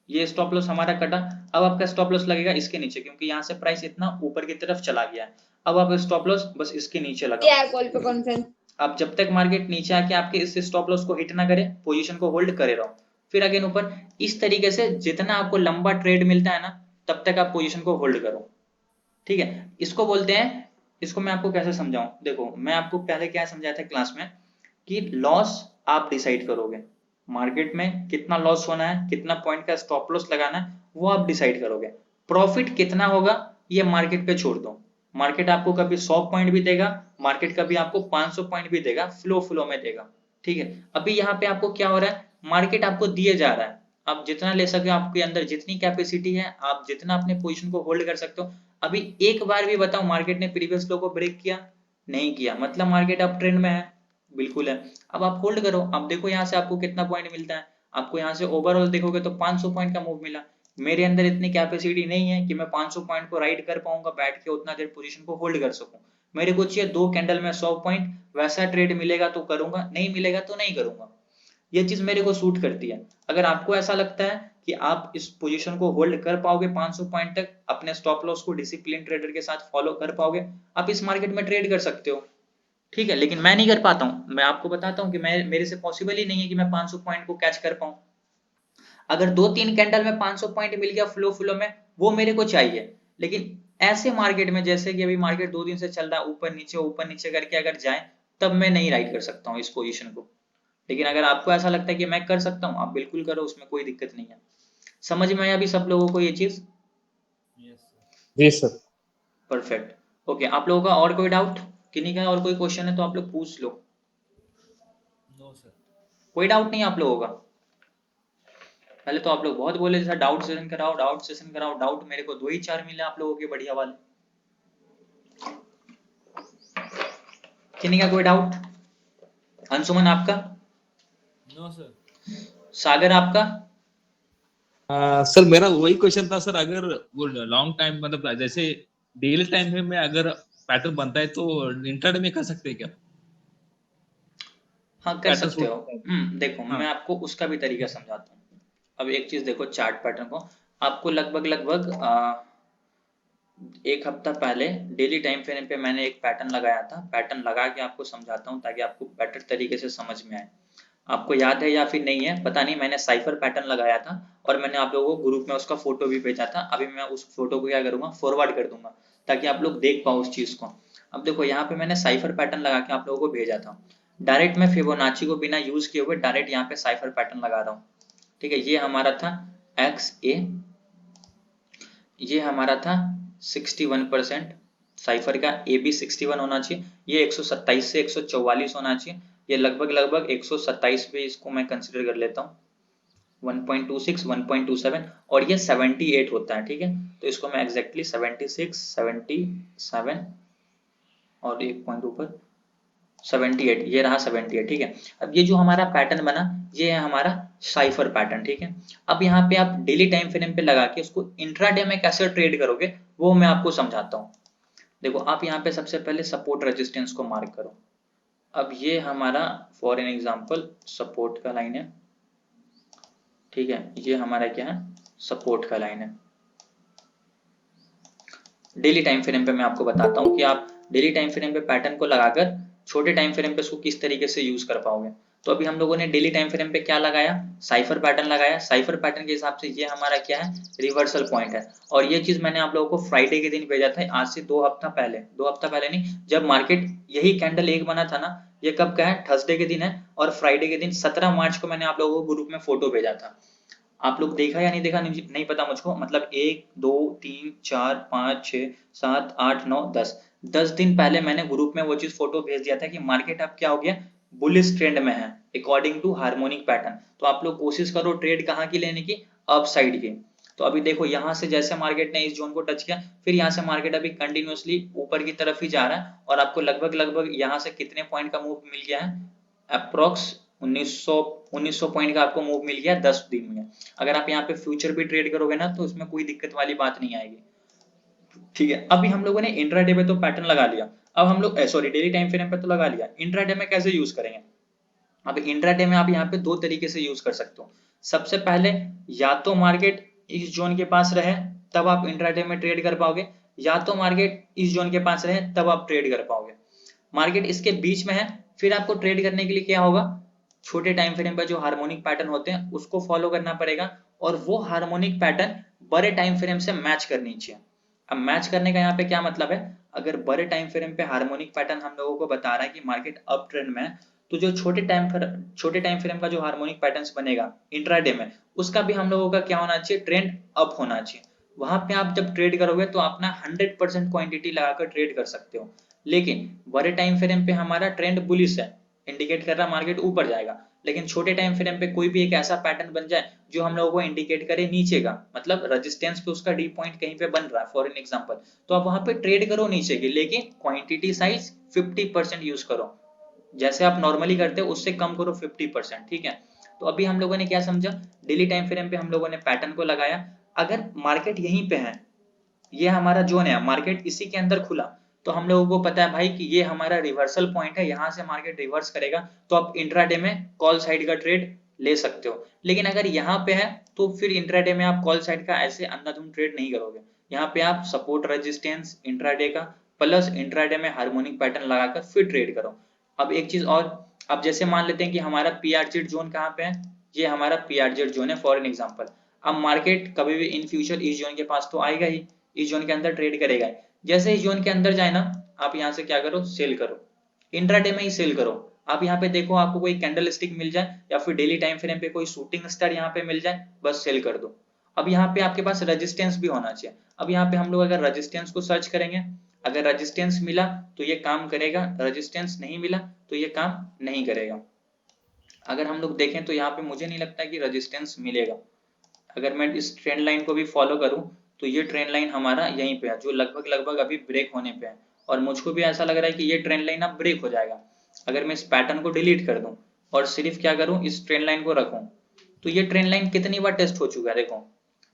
ये स्टॉप लॉस हमारा कटा। अब आपका स्टॉप लॉस लगेगा इसके नीचे, क्योंकि यहाँ से प्राइस इतना ऊपर की तरफ चला गया है। अब आप स्टॉप लॉस बस इसके नीचे लगाओ। कॉल पे कॉन्फ्रेंस। अब जब तक मार्केट नीचे आके आपके इस स्टॉप लॉस को हिट ना करे, पोजीशन को होल्ड करे रहो। फिर अगेन ऊपर, इस तरीके से जितना आपको लंबा ट्रेड मिलता है ना, तब तक आप पोजीशन को होल्ड करो। ठीक है, इसको बोलते हैं, इसको मैं आपको कैसे समझाऊं, देखो मैं आपको पहले क्या समझाया था क्लास में, कि लॉस आप डिसाइड करोगे, मार्केट में कितना लॉस होना है, कितना पॉइंट का स्टॉप लॉस लगाना है, वो आप डिसाइड करोगे। प्रॉफिट कितना होगा ये मार्केट पे छोड़ दो, मार्केट आपको कभी 100 पॉइंट भी देगा, मार्केट कभी आपको 500 पॉइंट भी देगा, फ्लो में देगा। ठीक है, अभी यहाँ पे आपको क्या हो रहा है, मार्केट आपको दिए जा रहा है, आप जितना ले सके, आपके अंदर जितनी कैपेसिटी है, आप जितना अपने पोजीशन को होल्ड कर सकते हो। अभी एक बार भी बताओ मार्केट ने प्रीवियस लो को ब्रेक किया, नहीं किया, मतलब मार्केट अप ट्रेंड में है, बिल्कुल है। अब आप होल्ड करो, अब देखो यहाँ से आपको कितना पॉइंट मिलता है, आपको यहाँ से ओवरऑल देखोगे तो 500 पॉइंट का मूव मिला। मेरे अंदर इतनी कैपेसिटी नहीं है कि मैं 500 पॉइंट को राइड कर पाऊंगा, बैठ के उतना देर पोजीशन को होल्ड कर सकूं। मेरे को चाहिए 2 कैंडल में 100 पॉइंट, वैसा ट्रेड मिलेगा तो करूंगा, नहीं मिलेगा तो नहीं करूंगा। ये चीज मेरे को सूट करती है। अगर आपको ऐसा लगता है कि आप इस पोजीशन को होल्ड कर पाओगे 500 पॉइंट तक, अपने स्टॉप लॉस को डिसिप्लिन ट्रेडर के साथ फॉलो कर पाओगे, आप इस मार्केट में ट्रेड कर सकते हो। ठीक है, लेकिन मैं नहीं कर पाता हूँ, मैं आपको बताता हूँ कि मैं, मेरे से पॉसिबल ही नहीं है कि मैं 500 पॉइंट को कैच कर पाऊँ। अगर 2-3 कैंडल में 500 पॉइंट मिल गया फ्लो में, वो मेरे को चाहिए। लेकिन ऐसे मार्केट में, जैसे कि अभी मार्केट 2 दिन से चल रहा है, ऊपर नीचे करके अगर जाए, तब मैं नहीं राइड कर सकता हूँ इस पोजीशन को। लेकिन अगर आपको ऐसा लगता है कि मैं कर सकता हूँ, आप बिल्कुल करो, उसमें कोई दिक्कत नहीं है। समझ में आया अभी सब लोगों को ये चीज? जी सर। Perfect, okay. आप लोगों का और कोई डाउट, किन्हीं का और कोई क्वेश्चन है तो आप लोग पूछ लो। No sir. कोई डाउट नहीं आप लोगों का? पहले तो आप लोग बहुत बोले जैसा डाउट सेशन कराओ, डाउट सेशन कराओ, डाउट मेरे को 2 ही 4 मिले आप लोगों के बढ़िया वाले। किन्हीं का कोई डाउट? अंशुमन आपका? No sir. सागर आपका? सर मेरा वही क्वेश्चन था सर, अगर वो लॉन्ग टाइम मतलब जैसे डेली टाइम में अगर पैटर्न बनता है तो इंट्राडे में कर सकते हैं क्या? हाँ कर पैटर्न सकते सूट हो। होता है। देखो हाँ। मैं आपको उसका भी तरीका समझाता हूँ। अब एक चीज देखो, चार्ट पैटर्न को आपको लगभग एक हफ्ता पहले डेली टाइम फ्रेम पे मैंने एक पैटर्न लगाया था, पैटर्न लगा के आपको समझाता हूँ ताकि आपको बेटर तरीके से समझ में आए। आपको याद है या फिर नहीं है पता नहीं, मैंने साइफर पैटर्न लगाया था और मैंने आप लोगों को ग्रुप में उसका फोटो भी भेजा था। अभी मैं उस फोटो को क्या करूंगा, फॉरवर्ड कर दूंगा ताकि आप लोग देख पाओ उस चीज को। अब देखो यहाँ पे मैंने साइफर पैटर्न लगा के आप लोगों को भेजा था। डायरेक्ट मैं फिबोनाची को बिना यूज किए हुए डायरेक्ट यहाँ पे साइफर पैटर्न लगा रहा हूँ। ठीक है, ये हमारा था XA, ये हमारा था 61%, साइफर का ए भी 61 होना चाहिए, ये 127 से 144 होना चाहिए, ये लगभग 127 पे इसको मैं कंसिडर कर लेता हूँ, 1.26 1.27, और ये 78 होता है। ठीक है, तो इसको मैं एग्जैक्टली 76 77 और एक पॉइंट ऊपर 78, ये रहा 78। ठीक है, अब ये जो हमारा पैटर्न बना, ये है हमारा साइफर पैटर्न। ठीक है, अब यहाँ पे आप डेली टाइम फ्रेम पे लगा के उसको इंट्राडे में कैसे ट्रेड करोगे वो मैं आपको समझाता हूँ। देखो आप यहाँ पे सबसे पहले सपोर्ट रेजिस्टेंस को मार्क करो। अब ये हमारा फॉर एन एग्जांपल सपोर्ट का लाइन है। ठीक है, ये हमारा क्या है, सपोर्ट का लाइन है। डेली टाइम फ्रेम पे मैं आपको बताता हूँ कि आप डेली टाइम फ्रेम पे पैटर्न को लगाकर छोटे टाइम फ्रेम पे इसको किस तरीके से यूज कर पाओगे। तो अभी हम लोगों ने डेली टाइम फ्रेम पे क्या लगाया, साइफर पैटर्न लगाया। साइफर पैटर्न के हिसाब से ये हमारा क्या है, रिवर्सल पॉइंट है। और ये चीज मैंने आप लोगों को फ्राइडे के दिन भेजा था, आज से 2 हफ्ता पहले, 2 हफ्ता पहले नहीं, जब मार्केट यही कैंडल एक बना था ना, ये कब का है, थर्सडे के दिन है। और फ्राइडे के दिन 17 मार्च को मैंने आप लोगों को ग्रुप में फोटो भेजा था। आप लोग देखा या नहीं देखा नहीं पता मुझको, मतलब 1 2 3 4 5 6 7 8 9 10 दिन पहले मैंने ग्रुप में वो चीज फोटो भेज दिया था कि मार्केट अब क्या हो गया, बुलिश ट्रेंड में है अकॉर्डिंग टू हार्मोनिक पैटर्न। तो आप लोग कोशिश करो ट्रेड कहाँ की लेने की, अप साइड की। तो अभी देखो यहाँ से जैसे मार्केट ने इस जोन को टच किया, फिर यहाँ से मार्केट अभी कंटिन्यूअसली ऊपर की तरफ ही जा रहा है। और आपको लगभग लगभग यहाँ से कितने पॉइंट का मूव मिल गया है, अप्रोक्स 1900 पॉइंट का आपको मूव मिल गया 10 दिन में। अगर आप यहाँ पे फ्यूचर भी ट्रेड करोगे ना, तो इसमें कोई दिक्कत वाली बात नहीं आएगी। ठीक है, अभी हम लोगों ने इंट्राडे पे तो पैटर्न लगा लिया, अब हम लोग सॉरी डेली टाइम फ्रेम पे तो लगा लिया, इंट्राडे में कैसे यूज करेंगे। अब इंट्राडे में आप यहाँ पे 2 तरीके से यूज कर सकते हो। सबसे पहले, या तो मार्केट इस जोन के पास रहे तब आप इंट्राडे में ट्रेड कर पाओगे, या तो मार्केट इस जोन के पास रहे तब आप ट्रेड कर पाओगे। मार्केट इसके बीच में है, फिर आपको ट्रेड करने के लिए क्या होगा, छोटे टाइम फ्रेम पर जो हार्मोनिक पैटर्न होते हैं उसको फॉलो करना पड़ेगा, और वो हार्मोनिक पैटर्न बड़े टाइम फ्रेम से मैच करनी चाहिए। अब मैच करने का यहाँ पे क्या मतलब है, अगर बड़े टाइम फ्रेम पे हार्मोनिक पैटर्न हम लोगों को बता रहा है कि मार्केट अप ट्रेंड में है, तो जो छोटे टाइम फ्रेम का जो हार्मोनिक पैटर्न्स बनेगा इंट्राडे में, उसका भी हम लोगों का क्या होना चाहिए, ट्रेंड अप होना चाहिए। वहां पे आप जब ट्रेड करोगे तो अपना 100% क्वांटिटी लगाकर ट्रेड कर सकते हो। लेकिन बड़े टाइम फ्रेम पे हमारा ट्रेंड बुलिश है, इंडिकेट कर रहा मार्केट ऊपर जाएगा। लेकिन छोटे टाइम फ्रेम पे कोई भी एक ऐसा पैटर्न बन जाए जो हम लोगों को इंडिकेट करे नीचे का, मतलब रेजिस्टेंस पे उसका डी पॉइंट कहीं पे बन रहा है फॉर एन एग्जांपल, तो आप वहां पे ट्रेड करो नीचे की, लेकिन क्वांटिटी साइज 50% यूज करो। जैसे आप नॉर्मली करते हो उससे कम करो 50%, ठीक है। तो अभी हम लोगों ने क्या समझा, डेली टाइम फ्रेम पे हम लोगों ने पैटर्न को लगाया। अगर मार्केट यहीं पे है, ये हमारा जोन है, मार्केट इसी के अंदर खुला, तो हम लोगों को पता है भाई कि ये हमारा रिवर्सल पॉइंट है, यहाँ से मार्केट रिवर्स करेगा, तो आप इंट्राडे में कॉल साइड का ट्रेड ले सकते हो। लेकिन अगर यहाँ पे है तो फिर इंट्राडे में आप कॉल साइड का ऐसे अंधाधुंध ट्रेड नहीं करोगे। यहाँ पे आप सपोर्ट रेजिस्टेंस इंट्राडे का प्लस इंट्राडे में हार्मोनिक पैटर्न लगाकर फिर ट्रेड करो। अब एक चीज और, अब जैसे मान लेते हैं कि हमारा पीआरजेड जोन कहाँ पे है, ये हमारा पीआरजेड जोन है फॉर एन एग्जांपल। अब मार्केट कभी भी इन फ्यूचर इस जोन के पास तो आएगा ही, इस जोन के अंदर ट्रेड करेगा। जैसे इस जोन के अंदर जाए ना, आप यहाँ से क्या करो, सेल करो, इंट्राडे में ही सेल करो। आप यहाँ पे देखो आपको कोई कैंडल स्टिक मिल जाए या फिर डेली टाइम फ्रेम पे कोई शूटिंग स्टार यहाँ पे मिल जाए, बस सेल कर दो। अब यहाँ पे आपके पास रेजिस्टेंस भी होना चाहिए। अब यहाँ पे हम लोग अगर रेजिस्टेंस को सर्च करेंगे, अगर रेजिस्टेंस मिला तो ये काम करेगा, रेजिस्टेंस नहीं मिला तो ये काम नहीं करेगा। अगर हम लोग देखें तो यहाँ पे मुझे नहीं लगता कि रेजिस्टेंस मिलेगा। अगर मैं इस ट्रेंड लाइन को भी फॉलो करूं, तो ये ट्रेंड लाइन हमारा यहीं पे है, जो लगभग लगभग अभी ब्रेक होने पे है। और मुझको भी ऐसा लग रहा है कि ये ट्रेंड लाइन अब ब्रेक हो जाएगा। अगर मैं इस पैटर्न को डिलीट कर दूं और सिर्फ क्या करूं, इस ट्रेंड लाइन को रखूं, तो ये ट्रेंड लाइन कितनी बार टेस्ट हो चुका है, देखो,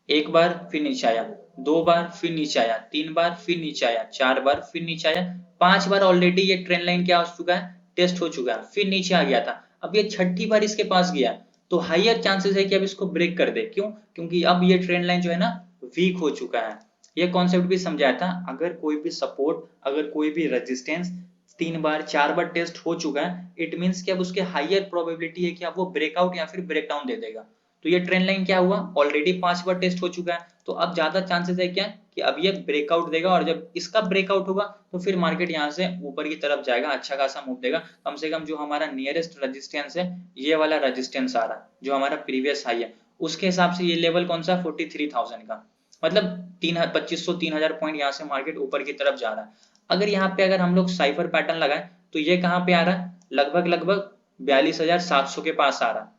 1 बार फिर नीचे आया, 2 बार फिर नीचे आया, 3 बार फिर नीचे आया, 4 बार फिर नीचे आया, 5 बार ऑलरेडी ये ट्रेंड लाइन क्या हो चुका है, टेस्ट हो चुका है, फिर नीचे आ गया था। अब ये 6ठी बार इसके पास गया, तो हाइयर चांसेस है कि अब इसको ब्रेक कर दे। क्यों, क्योंकि अब ये ट्रेंड लाइन जो है ना वीक हो चुका है। ये कॉन्सेप्ट भी समझाया था, अगर कोई भी सपोर्ट, अगर कोई भी रेजिस्टेंस 3 बार 4 बार टेस्ट हो चुका है, इट मींस कि अब उसके हाइयर प्रोबेबिलिटी है कि अब वो ब्रेकआउट या फिर ब्रेकडाउन दे देगा। तो ये ट्रेंड लाइन क्या हुआ, ऑलरेडी 5 बार टेस्ट हो चुका है, तो अब ज्यादा चांसेस है क्या कि अब ये ब्रेकआउट देगा, और जब इसका ब्रेकआउट होगा तो फिर मार्केट यहाँ से ऊपर की तरफ जाएगा, अच्छा खासा मूव देगा। कम से कम जो हमारा नियरेस्ट रेजिस्टेंस है, ये वाला रेजिस्टेंस आ रहा है जो हमारा प्रीवियस हाई है, उसके हिसाब से ये लेवल कौन सा, 43,000 का, मतलब 2500-3000 पॉइंट यहाँ से मार्केट ऊपर की तरफ जा रहा है। अगर यहाँ पे अगर हम लोग साइफर पैटर्न लगाए, तो ये कहाँ पे आ रहा है, लगभग लगभग 42,700 के पास आ रहा है।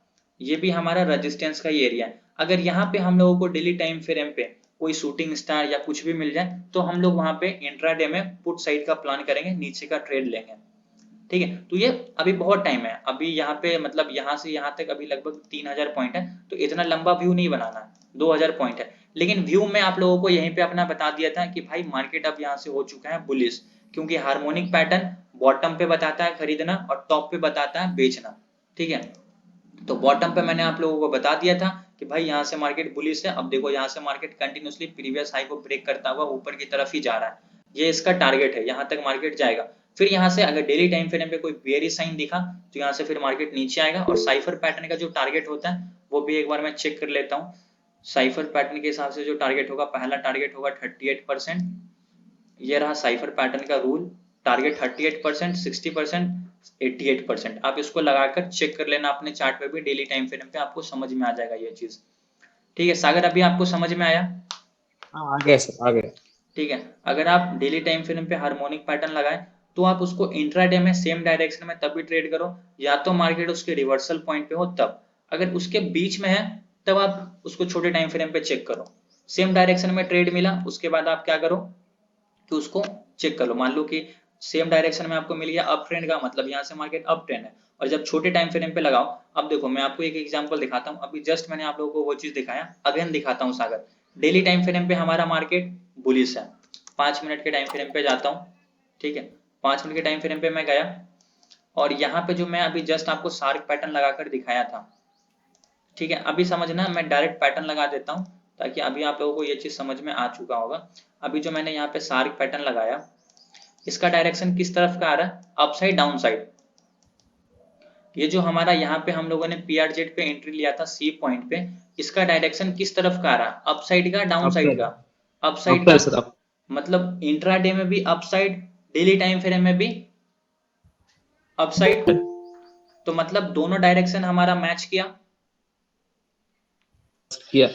ये भी हमारा रेजिस्टेंस का ही एरिया है। अगर यहाँ पे हम लोगों को डेली टाइम फ्रेम पे कोई शूटिंग स्टार या कुछ भी मिल जाए, तो हम लोग वहां पे इंट्राडे में पुट साइड का प्लान करेंगे, नीचे का ट्रेड लेंगे। ठीक है, तो ये अभी बहुत टाइम है, अभी यहाँ पे मतलब यहाँ से यहाँ तक अभी लगभग 3000 पॉइंट है, तो इतना लंबा व्यू नहीं बनाना है, 2000 पॉइंट है। लेकिन व्यू में आप लोगों को यहीं पे अपना बता दिया था कि भाई मार्केट अब यहाँ से हो चुका है बुलिश, क्योंकि हार्मोनिक पैटर्न बॉटम पे बताता है खरीदना और टॉप पे बताता है बेचना। ठीक है, तो बॉटम पे मैंने आप लोगों को बता दिया था कि भाई यहाँ से मार्केट बुलिश है। अब देखो यहाँ से मार्केट कंटिन्यूअसली प्रीवियस हाई को ब्रेक करता हुआ ऊपर की तरफ ही जा रहा है। ये इसका टारगेट है, यहाँ तक मार्केट जाएगा। फिर यहाँ से अगर डेली टाइम फ्रेम पे कोई बेयरिश साइन दिखा तो यहाँ से फिर मार्केट नीचे आएगा। और साइफर पैटर्न का जो टारगेट होता है वो भी एक बार मैं चेक कर लेता हूँ। साइफर पैटर्न के हिसाब से जो टारगेट होगा, पहला टारगेट होगा 38%। ये रहा साइफर पैटर्न का रूल, टारगेट 38%, 60%, 88%। आप इसको लगाकर चेक कर लेना अपने चार्ट पे भी, डेली टाइम फ्रेम पे आपको समझ में आ जाएगा ये चीज। ठीक है सागर, अभी आपको समझ में आया? हाँ, आ गया सर, आ गया। ठीक है, अगर आप डेली टाइम फ्रेम पे हार्मोनिक पैटर्न लगाएं तो आप उसको इंट्राडे में सेम डायरेक्शन में तभी ट्रेड करो, या तो मार्केट उसके रिवर्सल पॉइंट पे हो तब। अगर उसके बीच में है तब आप उसको छोटे टाइम फ्रेम पे चेक करो। सेम डायरेक्शन में ट्रेड मिला, उसके बाद आप क्या करो कि उसको चेक कर लो। मान लो कि सेम डायरेक्शन में आपको मिल गया अप ट्रेंड का, मतलब यहाँ से मार्केट अप ट्रेंड है। और जब छोटे टाइम फ्रेम पे लगाओ, अब देखो मैं आपको एक एग्जांपल दिखाता हूँ। अभी जस्ट मैंने आप लोगों को वो चीज दिखाया, अगेन दिखाता हूँ सागर। डेली टाइम फ्रेम पे हमारा मार्केट बुलिश है। 5 मिनट के टाइम फ्रेम पे जाता हूँ। ठीक है, 5 मिनट के टाइम फ्रेम पे मैं गया, और यहाँ पे जो मैं अभी जस्ट आपको शार्क पैटर्न लगाकर दिखाया था, ठीक है, अभी समझना, मैं डायरेक्ट पैटर्न लगा देता हूँ ताकि अभी आप लोगों को ये चीज समझ में आ चुका होगा। अभी जो मैंने यहाँ पे शार्क पैटर्न लगाया, इसका डायरेक्शन किस तरफ का आ रहा है? Up side down side. ये जो हमारा यहाँ पे हम लोगों ने पीआरजेड पे एंट्री लिया था सी पॉइंट पे, इसका डायरेक्शन किस तरफ का आ रहा है? अप साइड का, डाउन अब साइड सर, का? अप साइड अब का। सर सर अब मतलब इंट्राडे में भी up side, daily time frame में भी अप साइड। तो मतलब दोनों डायरेक्शन हमारा मैच किया। किया।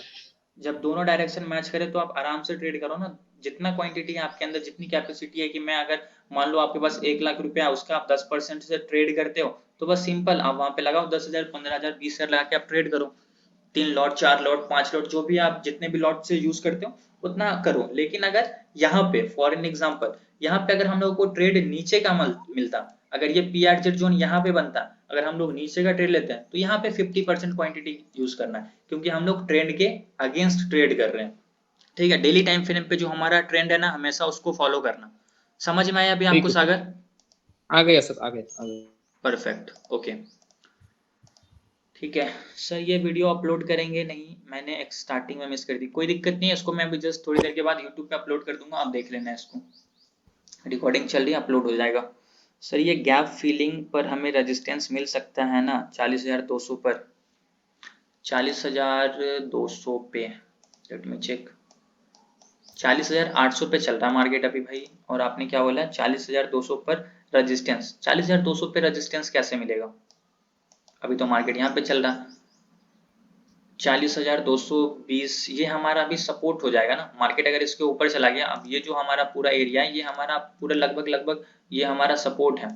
जब दोनों डायरेक्शन मैच करे तो आप आराम से ट्रेड करो ना। जितना क्वांटिटी है आपके अंदर, जितनी कैपेसिटी है कि मैं अगर मान लो आपके पास 1 लाख रुपया, उसका आप 10% से ट्रेड करते हो, तो बस सिंपल आप वहां पे लगाओ 10,000, 15,000, 20,000 लगा के आप ट्रेड करो। 3 लॉट, 4 लॉट, 5 लॉट, जो भी आप जितने भी लॉट से यूज करते हो उतना करो। लेकिन अगर यहाँ पे फॉर एन एग्जाम्पल, यहाँ पे अगर हम लोग को ट्रेड नीचे का मिलता, अगर ये पीआरजेड जोन यहाँ पे बनता, अगर हम लोग नीचे का ट्रेड लेते हैं, तो यहाँ पे 50% क्वांटिटी यूज करना है, क्योंकि हम लोग ट्रेंड के अगेंस्ट ट्रेड कर रहे हैं। ठीक है, डेली टाइम फ्रेम पे जो हमारा ट्रेंड है ना, हमेशा उसको फॉलो करना। समझ में आया अभी ठीक आपको है सर, सागर? आ गया सर, आ गया, आ गया। Perfect, okay. ठीक है सर, ये वीडियो अपलोड करेंगे नहीं, मैंने एक स्टार्टिंग में मिस कर दी, कोई दिक्कत नहीं है, इसको मैं अभी जस्ट थोड़ी देर के बाद यूट्यूब पे अपलोड कर दूंगा, आप देख लेना इसको। रिकॉर्डिंग चल रही है, अपलोड हो जाएगा। सर ये गैप फिलिंग पर हमें रेजिस्टेंस मिल सकता है ना 40,200 पर? 40,200 पे, लेट मी चेक। 40,800 पे चल रहा है मार्केट अभी भाई, और आपने क्या बोला 40,200 पर रेजिस्टेंस। 40,200 पे रेजिस्टेंस कैसे मिलेगा? अभी तो मार्केट यहाँ पे चल रहा, 40,220, ये हमारा अभी सपोर्ट हो जाएगा ना। मार्केट अगर इसके ऊपर चला गया, अब ये जो हमारा पूरा एरिया है, ये हमारा पूरा लगभग ये हमारा सपोर्ट है।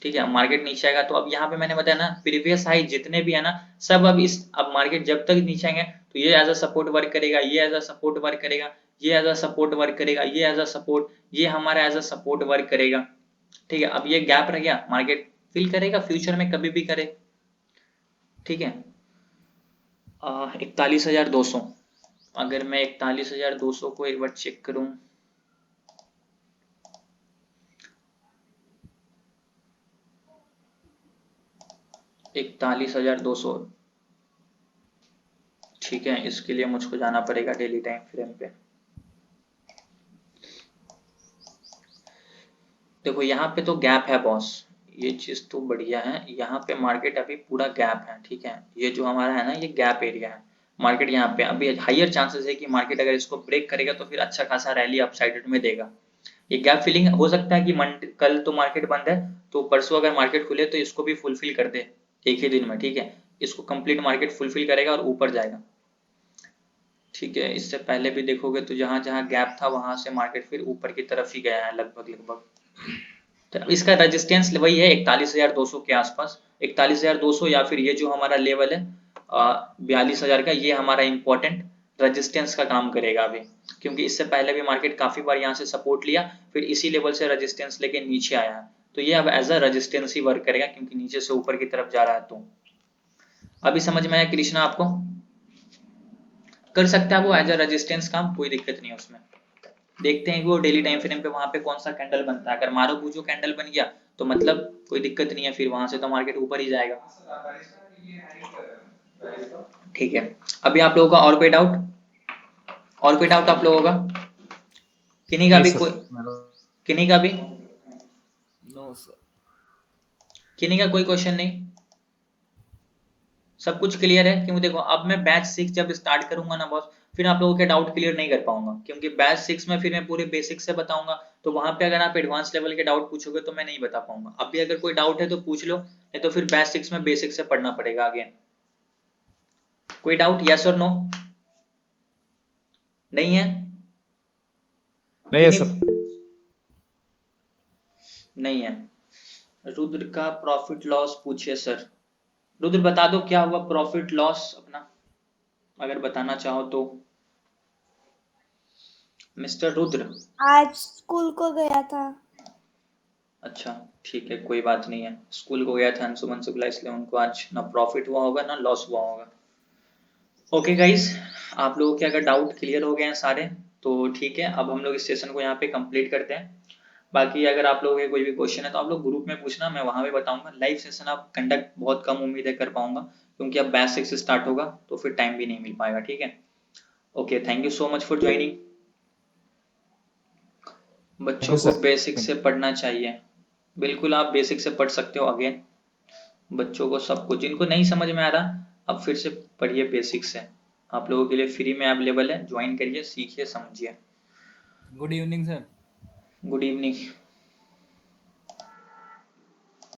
ठीक है, मार्केट नीचे आएगा तो अब यहाँ पे मैंने बताया ना, प्रीवियस हाई जितने भी है ना, सब अब मार्केट जब तक नीचे आएंगे तो ये एज अ सपोर्ट वर्क करेगा, ये एज अ सपोर्ट वर्क करेगा, ये एज अ सपोर्ट वर्क करेगा, ये एज अ सपोर्ट, ये हमारा एज अ सपोर्ट वर्क करेगा। ठीक है, अब ये गैप रह गया, मार्केट फिल करेगा फ्यूचर में कभी भी करे। ठीक है, 41,200, अगर मैं 41,200 को एक बार चेक करूं, $41,200, ठीक है, इसके लिए मुझको जाना पड़ेगा डेली टाइम फ्रेम पे। देखो यहाँ पे तो गैप है बॉस, ये चीज तो बढ़िया है, यहाँ पे मार्केट अभी पूरा गैप है। ठीक है, ये जो हमारा है ना, ये गैप एरिया है। मार्केट यहाँ पे अभी हाइयर चांसेस है कि मार्केट अगर इसको ब्रेक करेगा तो फिर अच्छा खासा रैली अपसाइड में देगा। ये गैप फिलिंग हो सकता है कि कल तो मार्केट बंद है, तो परसों अगर मार्केट खुले तो इसको भी फुलफिल कर दे एक ही दिन में। ठीक है, इसको कंप्लीट मार्केट फुलफिल करेगा और ऊपर जाएगा। ठीक है, इससे पहले भी देखोगे तो जहां जहां गैप था वहां से मार्केट फिर ऊपर की तरफ ही गया है लगभग। तो इसका रेजिस्टेंस वही है 41,200 के आसपास, 41,200, या फिर ये जो हमारा लेवल है 42,000 का, ये हमारा इंपॉर्टेंट रेजिस्टेंस का काम करेगा अभी। क्योंकि इससे पहले भी मार्केट काफी बार यहाँ से सपोर्ट लिया, फिर इसी लेवल से रेजिस्टेंस लेके नीचे आया है, तो ये अब एज अ रेजिस्टेंस ही वर्क करेगा, क्योंकि नीचे से ऊपर की तरफ जा रहा है। तो अभी समझ में आया कृष्णा आपको? कर सकता है वो एज अ रेजिस्टेंस काम, कोई दिक्कत नहीं है उसमें। देखते हैं कि वो डेली टाइम फ्रेम पे वहां पे कौन सा कैंडल बनता है। अगर मारुबुजो कैंडल बन गया तो मतलब कोई दिक्कत नहीं है, फिर वहां से तो मार्केट ऊपर ही जाएगा। ठीक है, अभी आप लोगों का और कोई डाउट? और कोई डाउट आप लोगों का? किन्हीं का नहीं भी सर, कोई? किन्हीं का भी? No sir. किन्हीं का कोई क्वेश्चन नहीं? सब कुछ क्लियर है? क्योंकि देखो अब मैं बैच 6 जब स्टार्ट करूंगा ना बॉस, फिर आप लोगों के डाउट क्लियर नहीं कर पाऊंगा, क्योंकि बैच 6 में फिर मैं पूरे बेसिक से बताऊंगा, तो वहां पे अगर आप एडवांस लेवल के डाउट पूछोगे तो मैं नहीं बता पाऊंगा। अभी अगर कोई डाउट है तो पूछ लो, नहीं तो फिर बैच 6 में बेसिक से पढ़ना पड़ेगा आगे। कोई डाउट, यस और नो? नहीं है? नहीं है सर। नहीं है। रुद्र का प्रॉफिट लॉस पूछिए सर। रुद्र बता दो क्या हुआ प्रॉफिट लॉस अपना, अगर बताना चाहो तो। मिस्टर रुद्र। आज स्कूल को गया था। अच्छा ठीक है, कोई बात नहीं है। स्कूल को गया था अंशुमन शुक्ला, इसलिए उनको आज ना प्रॉफिट हुआ होगा ना लॉस हुआ होगा। ओके गाइस, आप लोगों के अगर डाउट क्लियर हो गए हैं सारे तो ठीक है, अब हम लोग इस सेशन को यहाँ पे कंप्लीट करते हैं। बाकी अगर आप लोगों के कोई भी क्वेश्चन है तो आप लोग ग्रुप में पूछना, मैं वहां पे बताऊंगा। लाइव सेशन आप कंडक्ट बहुत कम उम्मीद है कर पाऊंगा, क्योंकि अब बैच 6 स्टार्ट होगा तो फिर टाइम भी नहीं मिल पाएगा। ठीक है, okay, thank you so much for joining. बच्चों को बेसिक से पढ़ना चाहिए, बिल्कुल आप बेसिक से पढ़ सकते हो। अगेन बच्चों को सब कुछ, जिनको नहीं समझ में आ रहा अब फिर से पढ़िए बेसिक से। आप लोगों के लिए फ्री में अवेलेबल है, ज्वाइन करिए, सीखिए, समझिए। Good evening sir. Good evening.